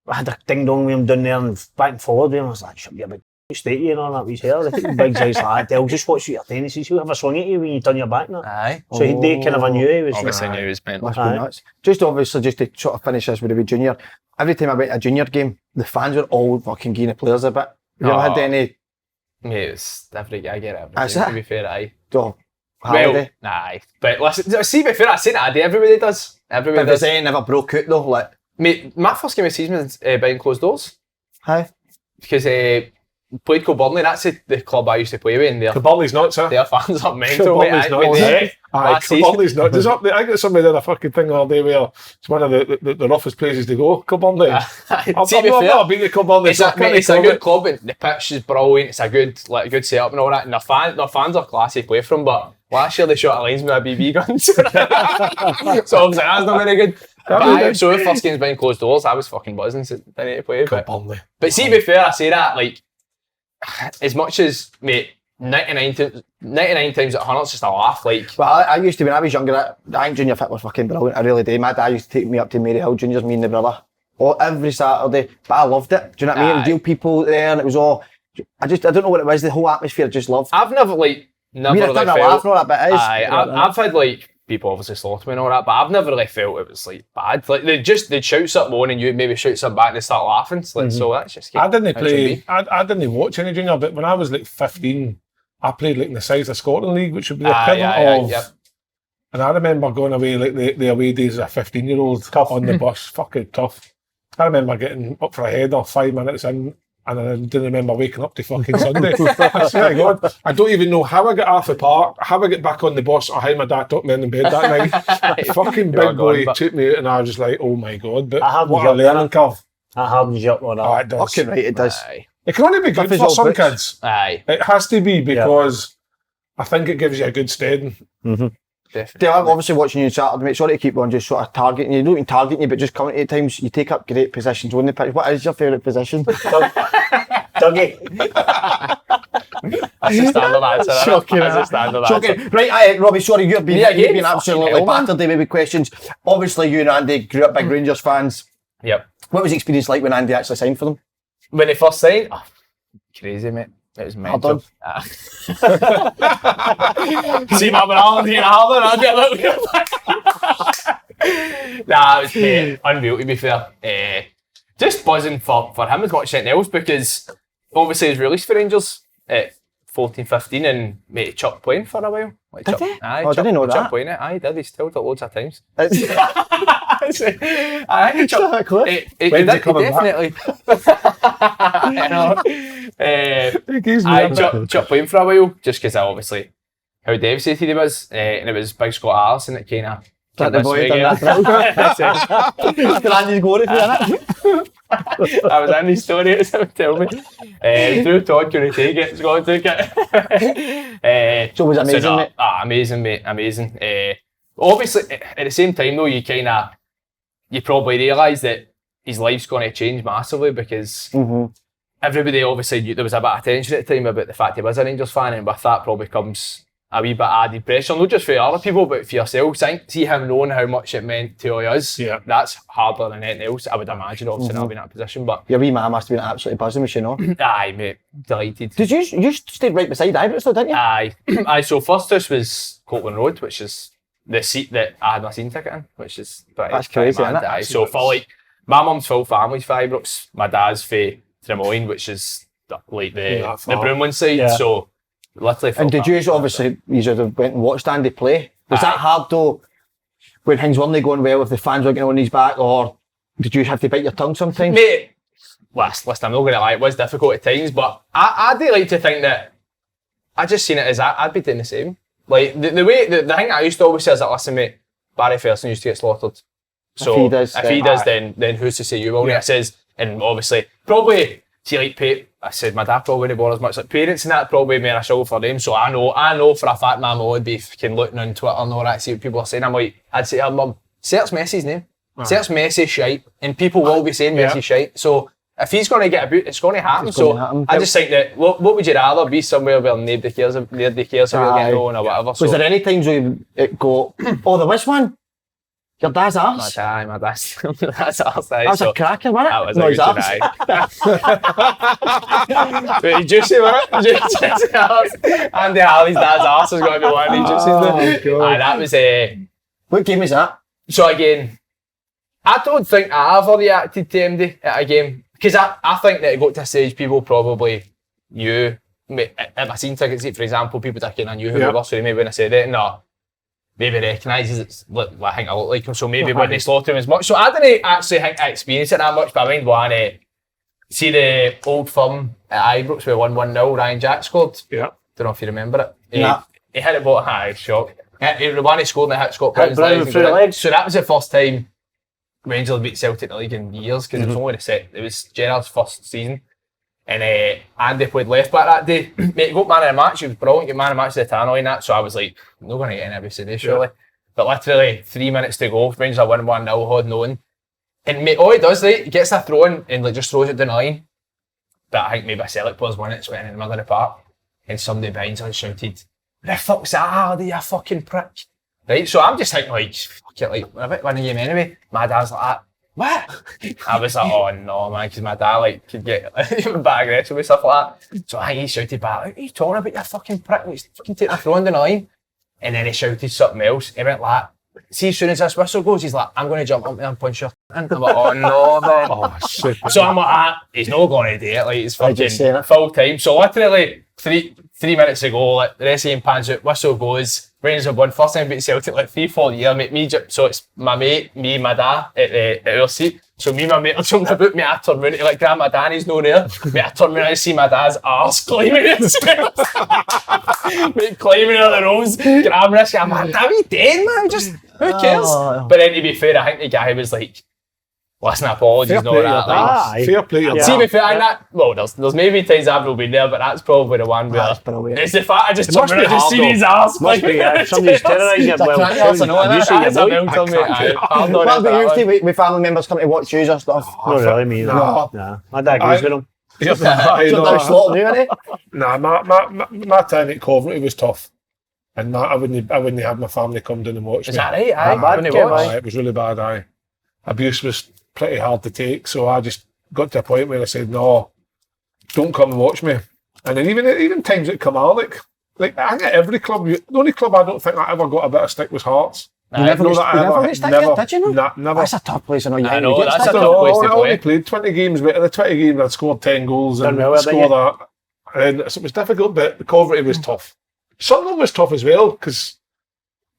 I had a ding dong with him down there and back and forward with him. I was like, shut your big state you and all that. He's here. Big Jig's like, they'll just watch what you're doing. He says, he'll have a swing at you when you turn your back now. Aye. So they kind of knew he was. Obviously knew he was mental. Must be nuts. Just obviously, just to sort of finish this with the junior, every time I went to a junior game, the fans were all fucking giving the players a bit. You ever had any? Mate, it's every, I get it. Is it? To be fair, aye. Oh, Halliday? Well, aye. But listen, see, to be fair, I say that, everybody does. Everybody But does. they never broke out though, like. Mate, my first game of the season was behind closed doors. Hi. Because played Kilburnley, that's the club I used to play with, and Kilburnley's not, sir. their fans are mental. Kilburnley's not. Aye, Kilburnley's not. I got somebody did a fucking thing the other day where it's one of the roughest places to go. Kilburnley. I've never been to Kilburnley. It's a good club, and the pitch is brilliant. It's a good setup and all that. And their fans are classy to play from. But last year they shot a lines with a BB gun, so obviously that's not very good. So the first game's behind closed doors, I was fucking buzzing, so didn't need to play. But see, to be fair, I say that like as much as mate. 99 times at 100, it's just a laugh. Like, but I used to, when I was younger, I think junior fit was fucking brilliant. I really did. My dad used to take me up to Maryhill Juniors, me and the brother, every Saturday. But I loved it. Do you know what I mean? Real people there, and it was all. I don't know what it was. The whole atmosphere, I just loved. I've never really felt. Laugh and all that, but it is. I've had like people obviously slaughter me and all that, but I've never really felt it was like bad. Like they'd shout something on and you'd maybe shout something back and they start laughing. So that's just. I didn't play. I didn't watch any junior, but when I was like 15. I played like in the size of Scotland League, which would be the equivalent of. And I remember going away like the away days as a 15-year-old on the bus, fucking tough. I remember getting up for a header 5 minutes in, and I didn't remember waking up to fucking Sunday. I swear to God, I don't even know how I got off the park, how I get back on the bus, or how my dad took me in bed that night. Fucking big boy took me out, and I was just like, oh my God! But what a learning curve. That hardens you up on that. Oh, it does. Fucking right, it does. It can only be good for some kids. Aye. It has to be because I think it gives you a good steading. Definitely. I'm obviously watching you on Saturday, mate. Sorry to keep on just sort of targeting you. Not even targeting you, but just coming at times. You take up great positions on the pitch. What is your favourite position? Dougie. That's a standard answer. Shocking. That's a standard answer. Right, Robbie, sorry, you've been absolutely battered there with questions. Obviously, you and Andy grew up big Rangers fans. Yep. What was the experience like when Andy actually signed for them? When they first signed, crazy, mate. It was mental. See my brother here, I get a Nah, it was unreal to be fair. Just buzzing for him as much as anything else because obviously he was released for Rangers at 14, 15 and mate, Chuck playing for a while. Like did Chuck, he? Aye, I didn't know that. Chuck playing it. Aye, he did. He still did loads of times. Aye, Chuck, When's he coming definitely. Chuck playing for a while just because obviously how devastated he was, and it was Big Scott Allison that kind of. That the boy done that. Andy's glory for that. I was in his story, as I would tell me. Drew Todd couldn't take it, Scott took it. So it was amazing, mate. Amazing, mate, amazing. Obviously, at the same time though, you probably realise that his life's going to change massively because everybody obviously knew there was a bit of attention at the time about the fact he was a Rangers fan, and with that probably comes a wee bit added pressure, not just for other people but for yourself. See him knowing how much it meant to us. Yeah. That's harder than anything else, I would imagine, obviously not being in that position. But your wee man must have been absolutely buzzing with you, know? Aye, mate, delighted. Did you stayed right beside Ibrox though, didn't you? Aye. So first house was Copeland Road, which is the seat that I had my season ticket in, which is that's crazy, isn't it? Aye. So for like my mum's full family's for Ibrox, my dad's for Drummoyne, which is like the Broomhill side. Yeah. So literally. And did you obviously you went and watched Andy play? Was that hard though when things weren't going well, if the fans were getting on his back, or did you have to bite your tongue sometimes? Mate, listen, I'm not going to lie, it was difficult at times, but I do like to think that I just seen it as I'd be doing the same. Like the thing I used to always say is that, listen mate, Barry Ferguson used to get slaughtered. So if he does, then who's to say you will? Yeah. I says, and obviously probably see like I said my dad probably wouldn't bore as much. Like parents and that probably more a show for them. So I know for a fact my mum would be fucking looking on Twitter and all that, see what people are saying. I'm like, I'd say to her mum, search Messi's name. See, it's messy shite, and people will be saying messy shite. So if he's going to get a boot, it's going to happen. I just think that what would you rather be somewhere where nobody cares if you're getting on or whatever. Was there any times where it go, oh, there was one? Your dad's arse? My dad's that's arse. That was a cracker, wasn't it? That was no, a his arse. Wait, juicy, wasn't it? Juicy arse. Andy Halliday's dad's arse has got to be one of the juicy. That was what game is that? So again, I don't think I ever reacted to MD at a game. Because I think that it got to a stage people probably knew, if I seen tickets, for example, people thinking I knew who we were, so maybe when I said it, no, maybe recognises it's, I think I look like him, so maybe wouldn't slaughter him as much. So I didn't actually think I experienced it that much, but I mind one, see the old firm at Ibrox where 1-1-0, Ryan Jack scored? Yeah. Don't know if you remember it. He hit it ball, shock. The one he scored and it hit Scott Brown's legs. So that was the first time Rangers beat Celtic in the league in years, because it was only it was Gerrard's first season, and Andy played left back that day. Mate, he got man of the match. He was brilliant. Got man of the match of the Tannoy and that. So I was like, I'm not going to get in every today, surely. But literally 3 minutes to go, Rangers are 1-1-0, holding on. And mate, all he does, he gets a throw in and just throws it down the line. But I think maybe a Celtic player's won it, so went in the middle of the park, and somebody behind us shouted, "The fuck's that, Halliday, you fucking prick!" Right, so I'm just thinking fuck it, we're a bit winning game anyway. My dad's like that. What? I was like, oh no man, because my dad could get even bit aggressive with stuff like that. So I think he shouted back, "What are you talking about, you fucking prick? He's fucking taking a throw on the line." And then he shouted something else. He went like, see, as soon as this whistle goes, he's like, "I'm going to jump up there and punch you." And I'm like, oh no man. So I'm like, he's not going to do it, it's fucking full time. So literally 3 minutes ago, the rest of the game pans out, whistle goes, Rangers have won, first time beat Celtic 3-4 years, mate. So it's my mate, me, my dad at our seat. So me and my mate are jumping about, me, I turn round to Grandma Danny's not there. Mate, I turn round and see my dad's arse climbing himself. Mate, climbing out the rows, grabbing this guy. I'm like, "Are we dead, man? Just, who cares?" But then to be fair, I think the guy was like, "Listen, apologies, not that." Fair play. See, to be fair, there's maybe times I've not been there, but that's probably the one where it's the fact I just turned around and seen his arse. Somebody's terrorising you. What about you, with family members coming to watch you or stuff? Not really, me. No. My dad agrees with him. Nah, my time at Coventry was tough, and I wouldn't have my family come down and watch me. Is that right? It was really bad. Abuse was pretty hard to take, so I just got to a point where I said, "No, don't come and watch me." And then even times at Kilmarnock, I think at every club, the only club I don't think I ever got a bit of stick was Hearts. You never got stick, did you know? Never. That's a tough place. I know, that's a tough place to play. I only played 20 games, but in the 20 games I'd scored 10 goals and scored that. And so it was difficult, but the Coventry was tough. Sunderland was tough as well, because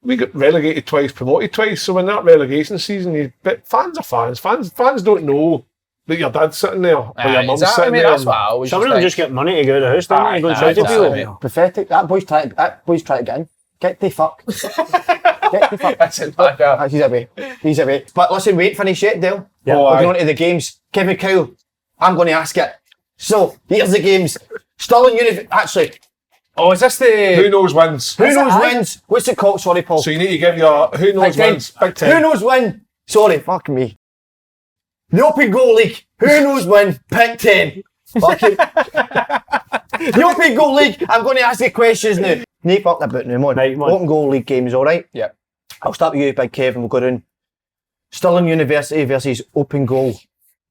we got relegated twice, promoted twice. So in that relegation season, but fans are fans. Fans don't know that your dad's sitting there or your mum's sitting there. That's what I always some of them just get money to go to the house, don't they? Go and shout to people. Pathetic. That boy's trying to get in. Get the fuck. Get the fuck. That's it, back up. He's away. But listen, wait, finish it, Dale. Yeah. We're going on to the games. Kevin Kyle, I'm going to ask it. So, here's the games. Stirling University. Actually. Oh, is this the... Who knows wins? Who knows wins? What's it called? Sorry, Paul. So you need to give your who knows wins. Big 10. Who knows win? Sorry, fuck me. The Open Goal League. Who knows win? Pick 10. Fucking. The Open Goal League. I'm going to ask you questions now. No fucking about now, man. Right, Open Goal League games, alright? Yeah. I'll start with you, Big Kevin. We'll go down. Stirling University versus Open Goal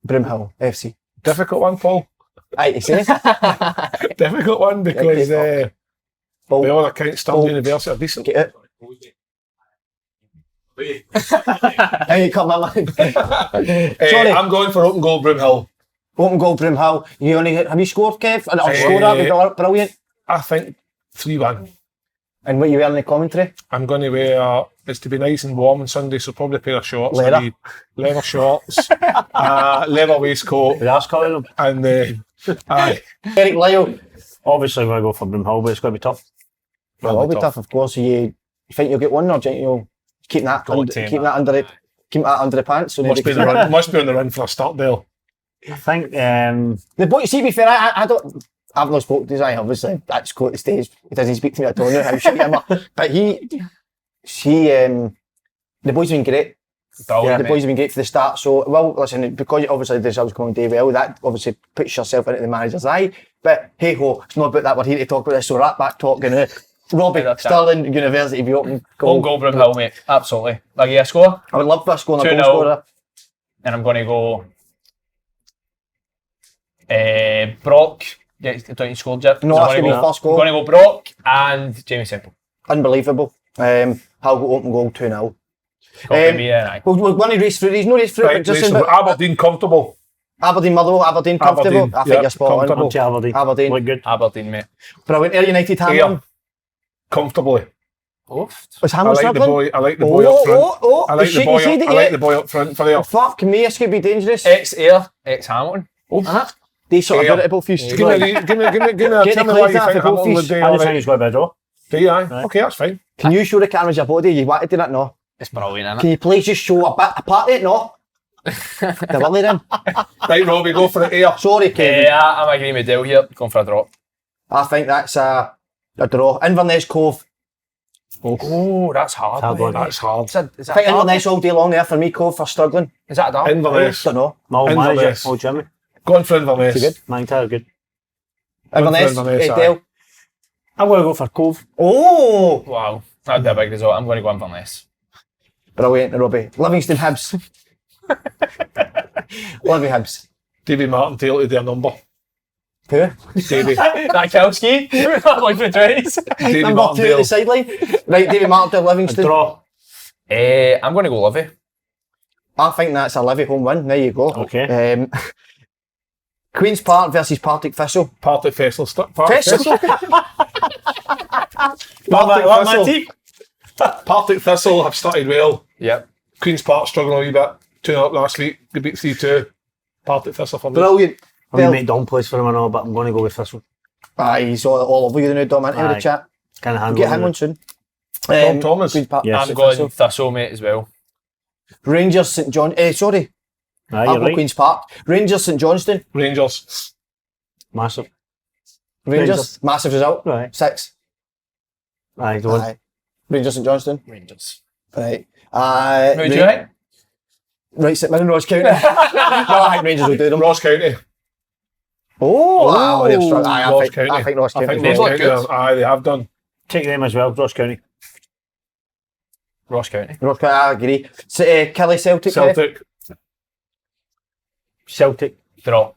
Broomhill FC. Difficult one, Paul. Aye, you see? Difficult one because by all accounts, Stirling University are decent. Get it. Hey, come on, man. Sorry. I'm going for Open Goal Broomhill. Open Goal Broomhill. Have you scored, Kev? I'll score that. Brilliant. I think 3-1. And what you wear in the commentary? I'm going to wear, it's to be nice and warm on Sunday, so probably a pair of shorts. Leather shorts, leather waistcoat. And Derek Lyle. Obviously, we're going to go for Broomhill, but it's going to be tough. Well, it'll be tough, of course. You think you'll get one, or do you think you'll keep that under the pants? So must be on the run for a start, Dale. I think the boy. See, to be fair, I've not spoken to his eye, obviously. That's quite the stage. He doesn't speak to me at all now, how shit him up. But the boy's been great. Brilliant, The mate. boys have been great for the start. So, well, listen, because obviously the results going day well, that obviously puts yourself into the manager's eye. But hey ho, it's not about that. We're here to talk about this. So right back talking. Robbie, Stirling University, if you open Own goal, Broomhill, mate. Absolutely. Like a score? I would love for us going a 2-0. goal scorer. And I'm going to go. Brock. Don't you score, Jeff? No, that's going to be first I'm goal. going to go Brock and Jamie Semple. Unbelievable. I'll go open goal 2-0. We're going to race through these. No race through, Right, but just listen, Aberdeen comfortable. Aberdeen, Motherwell, Aberdeen comfortable. Aberdeen, I think yeah, you're spot on. comfortable. Aberdeen. Look good. Aberdeen, mate. Brilliant. Ayr United, Hamilton. Comfortably. Oof. Was I Hamilton like the struggling? boy. I like the boy up front. I like the the boy. shaky I like the boy up front for Ayr. Fuck me, this could be dangerous. Ex-Ayr, ex-Hamilton. They sort of Ayr. got it both you. Give me a Get the tell me why you claims out think for both Hamilton would these. do I all just think right. he's got a bit of draw. Do you? Aye? Okay, that's fine. Can you show the cameras your body? You want to do that? No. It's brilliant, Can you please just show a part of it? No. The Willie then. Right, Robbie, go for it. Ayr. Sorry, Kevin. Yeah, I'm agreeing with Dale here. Going for a drop. I think that's a draw. Inverness Cove. Oh, that's hard. Hard mate. one. That's hard. Is I that think hard? Inverness all day long there for me. Cove for struggling. Is that a dart? Inverness. Don't know. My old Inverness. manager, old Jimmy. Going for Inverness. Too good. Mine are good. Inverness. Inverness, aye. Dale. I'm going to go for Cove. Oh, Wow. That'd be a big result. I'm going to go Inverness. brilliant, Robbie. Livingston Hibs. Livy Hibs. Davy Martin to their number. Who? Davy. That Kelski. Like for the 20s. Davy Number 2 at Martindale. the sideline. Right, David Martin, A Livingston. draw. I'm going to go Livy. I think that's a Livy home win. There you go. Okay. Queen's Park versus Partick Thistle. Partick Thistle. Thistle? Partick Thistle have started well. Yep. Queen's Park struggling a wee bit. 2-0 last week. They beat 3-2. Partick Thistle for me. Brilliant. I'm going to make Dom plays for him and all, but I'm going to go with Thistle. Aye, he's all over you, the new Dom, into the Aye. chat. Kind of handle Get him on soon. Tom Thomas. Queen's Park. Yes. I'm going Thistle, mate, as well. Rangers St John. Sorry, Aye, I'll you're go right. Queen's Park. Rangers St Johnston. Rangers. Massive. Rangers. Massive result. Right. 6. Aye, the one. Aye. Rangers St Johnston. Rangers. Right. Who do you think? Right, St Mirren, Ross County. No, I think Rangers will do them. Ross County. Oh, they're strong. Aye, Ross I County. think Ross I County. think They've Ross looked County. good. Aye, they have done. Take them as well, Ross County. Ross County. Ross County, I agree. Kelly Celtic. Celtic. Celtic. Draw.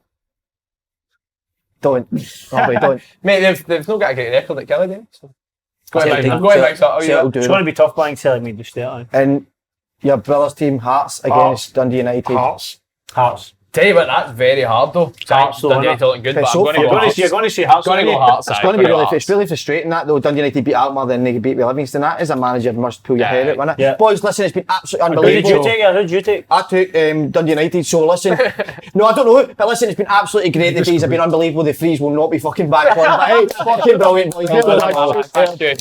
Don't. Robbie, don't. Mate, they've not got a great record at Kelly, do they? So. Go ahead, Celtic. Mike. Go ahead, Mike. So, Celtic do It's them. going to be tough buying selling me to stay on. And your brother's team, Hearts, against Dundee United. Hearts. Hearts. Tell you what, that's very hard though. Hearts, though, Dundee innit? United looking good, but It's I'm so going to far. go Hearts. You're going to see Hearts. Going to go aren't you? Hearts. It's aye, going to be gonna go really, Hearts. it's really frustrating that though. Dundee United beat Alkmaar, then they beat Livingston. That as a manager must pull your head out, wouldn't it? Yeah. Boys, listen, it's been absolutely Who did you unbelievable. take? Who did you take? I took Dundee United, so listen. No, I don't know, but listen, it's been absolutely great. The days have been unbelievable. The freeze will not be fucking back on. But hey, fucking brilliant, boys. Thank you.